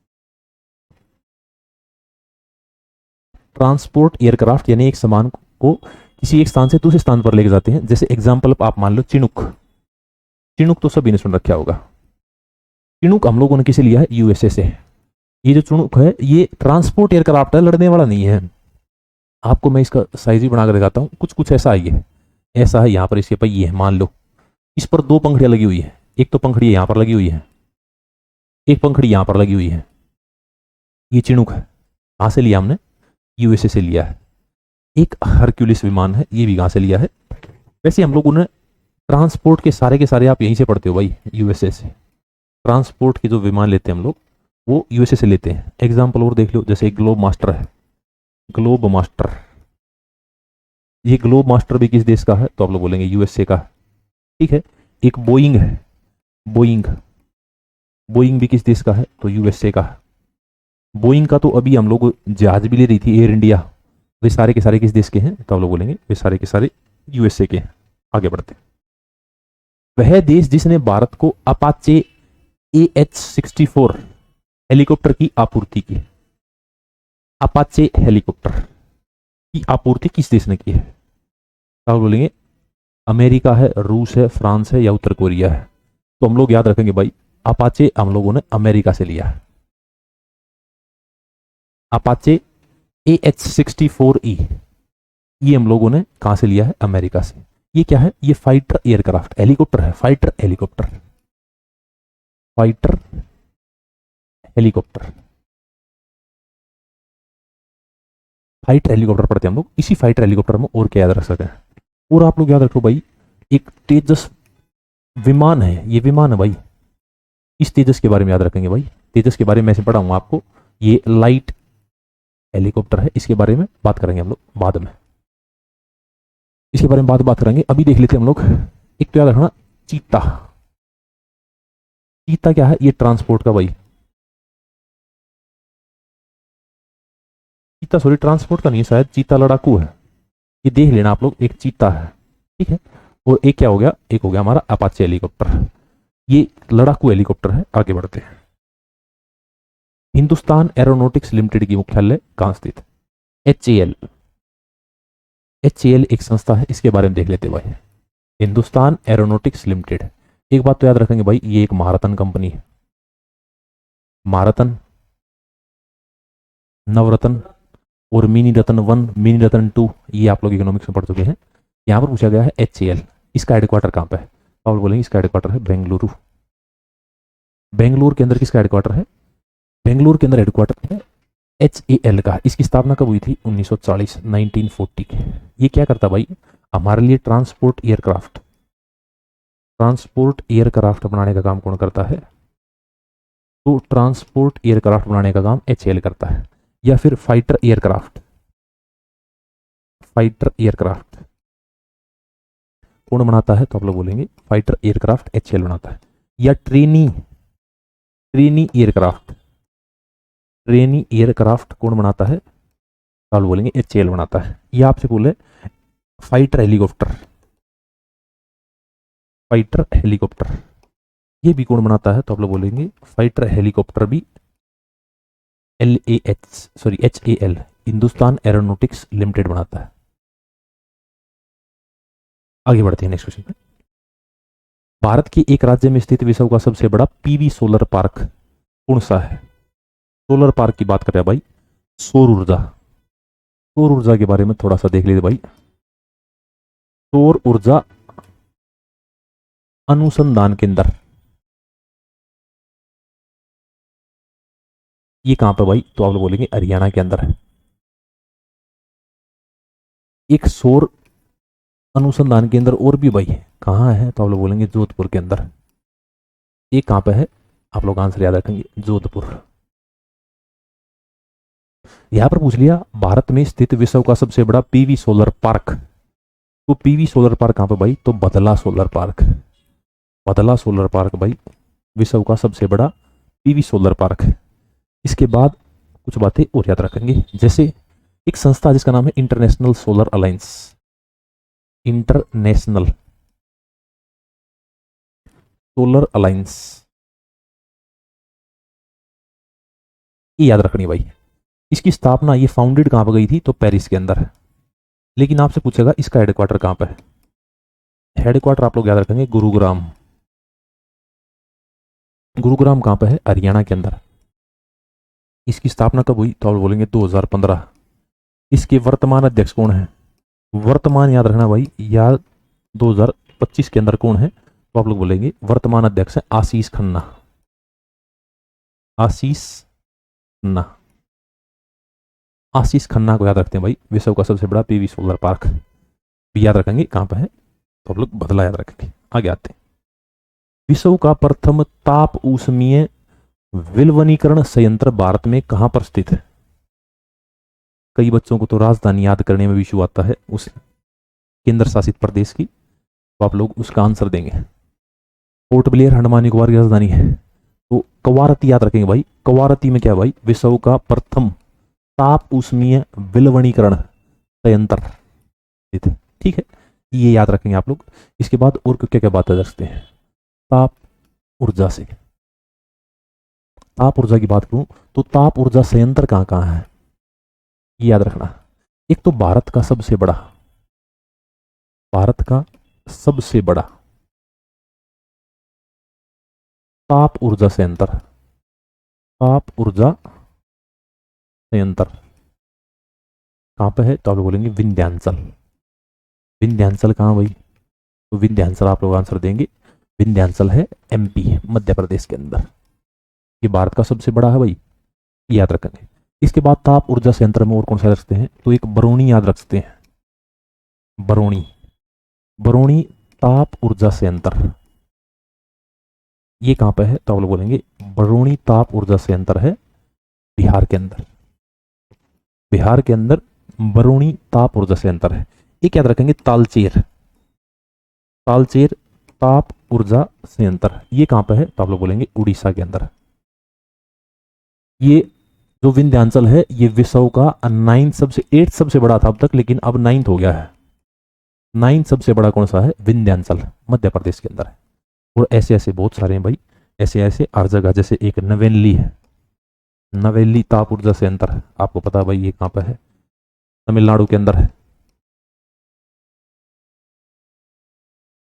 transport aircraft यानी एक सामान को किसी एक स्थान से दूसरे स्थान पर लेके जाते हैं। जैसे एग्जांपल आप मान लो चिनूक, चिनूक तो सभी ने सुन रखा होगा। चिनूक हम लोगों ने किसे लिया है? USA से। ये जो चिनूक है ये ट्रांसपोर्ट एयरक्राफ्ट है, लड़ने वाला नहीं है। आपको मैं इसका साइज भी बना कर दिखाता हूँ। कुछ कुछ ऐसा है, ऐसा है। यहाँ पर इसके पहिए है, मान लो इस पर दो पंखड़ियां लगी हुई है। एक तो पंखड़ी यहाँ पर लगी हुई है, एक पंखड़ी यहाँ पर लगी हुई है। ये चिनूक है। कहाँ से लिया हमने? USA से लिया है। एक हरक्यूलिस विमान है, ये भी कहाँ से लिया है? वैसे हम लोगों ने ट्रांसपोर्ट के सारे आप यहीं से पढ़ते हो भाई, USA से। ट्रांसपोर्ट के जो विमान लेते हैं हम लोग वो USA से लेते हैं। एग्जाम्पल और देख लो, जैसे ग्लोब मास्टर है, ग्लोब मास्टर। ये ग्लोब मास्टर भी किस देश का है? तो आप लोग बोलेंगे USA का, ठीक है। एक बोइंग है, बोइंग, बोइंग भी किस देश का है? तो USA का है। बोइंग का तो अभी हम लोग जहाज भी ले रही थी एयर इंडिया, वे सारे के सारे किस देश के हैं? तो आप लोग बोलेंगे वे सारे के सारे USA के हैं। आगे बढ़ते हैं। वह देश जिसने भारत को अपाचे AH-64 हेलीकॉप्टर की आपूर्ति की, अपाचे हेलीकॉप्टर की आपूर्ति किस देश ने की है? तो आप बोलेंगे अमेरिका है, रूस है, फ्रांस है या उत्तर कोरिया है। तो हम लोग याद रखेंगे भाई अपाचे हम लोगों ने अमेरिका से लिया है। अपाचे AH-64E ये हम लोगों ने कहां से लिया है? अमेरिका से। ये क्या है? ये फाइटर एयरक्राफ्ट, हेलीकॉप्टर है, fighter helicopter, fighter helicopter. Fighter helicopter पढ़ते हैं हम लोग, इसी फाइटर हेलीकॉप्टर में और क्या याद रख सकते हैं, और आप लोग याद रखो भाई, एक तेजस विमान है, ये विमान है भाई, इस तेजस के बारे में याद रखेंगे भाई। तेजस के बारे में मैं पढ़ाऊंगा आपको, ये लाइट हेलीकॉप्टर है, इसके बारे में बात करेंगे हम लोग बाद में, इसके बारे में बात करेंगे। अभी देख लेते हैं हम लोग, एक तो याद रखना चीता। चीता क्या है, ये ट्रांसपोर्ट का भाई, चीता सॉरी ट्रांसपोर्ट का नहीं शायद, चीता लड़ाकू है, ये देख लेना आप लोग, एक चीता है, ठीक है। और एक क्या हो गया, एक हो गया हमारा अपाचे हेलीकॉप्टर, ये लड़ाकू हेलीकॉप्टर है। आगे बढ़ते हैं। हिंदुस्तान एरोनॉटिक्स लिमिटेड की मुख्यालय कहां स्थित है? HAL। HAL एक संस्था है, इसके बारे में देख लेते भाई। हिंदुस्तान एरोनॉटिक्स लिमिटेड, एक बात तो याद रखेंगे भाई, ये एक महारत्न कंपनी है। महारत्न, नवरत्न और मिनी रत्न 1, मिनी रत्न 2, ये आप लोग इकोनॉमिक्स में पढ़ चुके हैं। यहाँ पर पूछा गया है HAL, इसका हेडक्वार्टर कहाँ पे है? तो आप बोलेंगे इसका हेडक्वार्टर है बेंगलुरु। बेंगलुरु के अंदर किसका हेडक्वार्टर है? बेंगलुरु के अंदर हेडक्वार्टर है HAL का। इसकी स्थापना कब हुई थी? 1940, 1940 के। ये क्या करता भाई, हमारे लिए ट्रांसपोर्ट एयरक्राफ्ट बनाने का काम कौन करता है? तो ट्रांसपोर्ट एयरक्राफ्ट बनाने का काम HAL करता है, या फिर फाइटर एयरक्राफ्ट कौन बनाता है? तो आप लोग बोलेंगे फाइटर एयरक्राफ्ट HAL बनाता है, या ट्रेनी एयरक्राफ्ट कौन बनाता है? तो आप लोग बोलेंगे HAL बनाता है। ये आपसे बोले फाइटर हेलीकॉप्टर ये भी कौन बनाता है? तो आप लोग बोलेंगे फाइटर हेलीकॉप्टर भी HAL, हिंदुस्तान एरोनॉटिक्स लिमिटेड बनाता है। आगे बढ़ते हैं नेक्स्ट क्वेश्चन पे। भारत के एक राज्य में स्थित विश्व का सबसे बड़ा PV सोलर पार्क कौन सा है? सोलर पार्क की बात कर रहे हैं भाई, सौर ऊर्जा के बारे में थोड़ा सा देख लीजिए भाई। सौर ऊर्जा अनुसंधान केंद्र, ये कहां पर भाई? तो आप लोग बोलेंगे हरियाणा के अंदर है। एक सौर अनुसंधान केंद्र और भी भाई कहाँ है? तो आप लोग बोलेंगे जोधपुर के अंदर। ये कहां पे है? आप लोग आंसर याद रखेंगे, जोधपुर। यहां पर पूछ लिया भारत में स्थित विश्व का सबसे बड़ा PV सोलर पार्क, तो PV सोलर पार्क कहां पे भाई? तो बदला सोलर पार्क भाई विश्व का सबसे बड़ा PV सोलर पार्क है। इसके बाद कुछ बातें और याद रखेंगे, जैसे एक संस्था जिसका नाम है इंटरनेशनल सोलर अलायंस, ये याद रखनी भाई। इसकी स्थापना, ये फाउंडेड कहां पर गई थी? तो पेरिस के अंदर है। लेकिन आपसे पूछेगा इसका हेडक्वार्टर कहां पर है? हेडक्वार्टर आप लोग याद रखेंगे गुरुग्राम कहां पर है? हरियाणा के अंदर। इसकी स्थापना कब हुई? तो आप बोलेंगे 2015। इसके वर्तमान अध्यक्ष कौन है? वर्तमान याद रखना भाई, या 2025 के अंदर कौन है? तो आप लोग बोलेंगे वर्तमान अध्यक्ष है आशीष खन्ना को याद रखते हैं भाई, विश्व का सबसे बड़ा PV सोलर पार्क भी याद रखेंगे कहां पर है? तो आप लोग बदला याद रखेंगे। आगे आते हैं। विश्व का प्रथम ताप ऊष्मीय विलवनीकरण संयंत्र भारत में कहां पर स्थित है? कई बच्चों को तो राजधानी याद करने में भी इशू आता है उस केंद्र शासित प्रदेश की, तो आप लोग उसका आंसर देंगे। पोर्ट ब्लेयर अंडमान निकोबार की राजधानी है, तो कवारती याद रखेंगे भाई। कवारती में क्या है भाई? विश्व का प्रथम ताप ऊष्मीय विलवनीकरण संयंत्र स्थित है, ठीक है, ये याद रखेंगे आप लोग। इसके बाद और क्या क्या बात कर सकते हैं? ताप ऊर्जा की बात करूं तो ताप ऊर्जा संयंत्र कहां कहां है, ये याद रखना। एक तो भारत का सबसे बड़ा ताप ऊर्जा संयंत्र कहां पे है? तो आप लोग बोलेंगे विंध्याचल कहां भाई? तो विंध्याचल आप लोग आंसर देंगे, विंध्याचल है MP मध्य प्रदेश के अंदर। ये भारत का सबसे बड़ा है भाई, याद रखेंगे। इसके बाद ताप ऊर्जा संयंत्र में और कौन सा रखते हैं, तो एक बरौनी याद रखते हैं, बरौनी, बरौनी ताप ऊर्जा संयंत्र। ये कहाँ पे है, तो आप लोग बोलेंगे बरौनी ताप ऊर्जा संयंत्र है बिहार के अंदर, बिहार के अंदर बरौनी ताप ऊर्जा संयंत्र है। एक याद रखेंगे तालचेर, तालचेर ताप ऊर्जा संयंत्र, ये कहाँ पे है, तो आप लोग बोलेंगे उड़ीसा के अंदर। ये जो विंध्याचल है ये विश्व का 9 सबसे 8 सबसे बड़ा था अब तक, लेकिन अब 9th हो गया है। 9 सबसे बड़ा कौन सा है, विंध्याचल, मध्य प्रदेश के अंदर है। और ऐसे ऐसे बहुत सारे हैं भाई, ऐसे ऐसे हर जगह, जैसे एक नवेली है, नवेली ताप ऊर्जा संयंत्र, आपको पता है भाई ये कहाँ पर है, तमिलनाडु के अंदर है।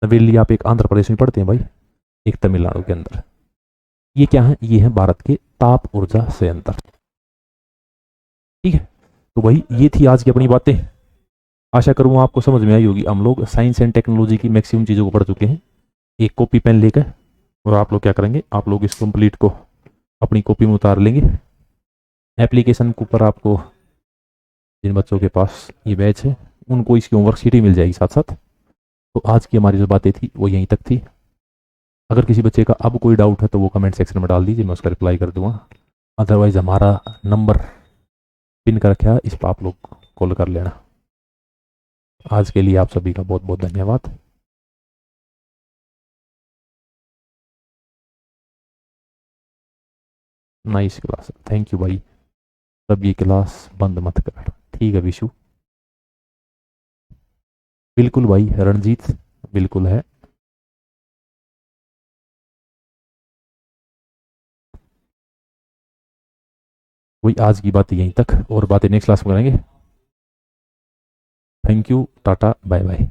नवेली आप एक आंध्र प्रदेश में पढ़ते हैं भाई, एक तमिलनाडु के अंदर। ये क्या है, ये है भारत के ताप ऊर्जा संयंत्र। ठीक है, तो भाई ये थी आज की अपनी बातें, आशा करूँगा आपको समझ में आई होगी। हम लोग साइंस एंड टेक्नोलॉजी की मैक्सिमम चीज़ों को पढ़ चुके हैं। एक कॉपी पेन लेकर और आप लोग क्या करेंगे, आप लोग इस कंप्लीट को अपनी कॉपी में उतार लेंगे। एप्लीकेशन के ऊपर आपको, जिन बच्चों के पास ये बैच है उनको इसकी होमवर्कशीट ही मिल जाएगी साथ साथ। तो आज की हमारी जो बातें थी वो यहीं तक थी। अगर किसी बच्चे का अब कोई डाउट है तो वो कमेंट सेक्शन में डाल दीजिए, मैं उसका रिप्लाई कर दूंगा। अदरवाइज हमारा नंबर पिन कर रखा है, इस पर आप लोग कॉल कर लेना। आज के लिए आप सभी का बहुत बहुत धन्यवाद। नाइस क्लास, थैंक यू भाई। तब ये क्लास बंद मत कर, ठीक है विशु? बिल्कुल भाई रणजीत, बिल्कुल है। वही आज की बात यहीं तक, और बातें नेक्स्ट क्लास में करेंगे। Thank you, tata, bye bye.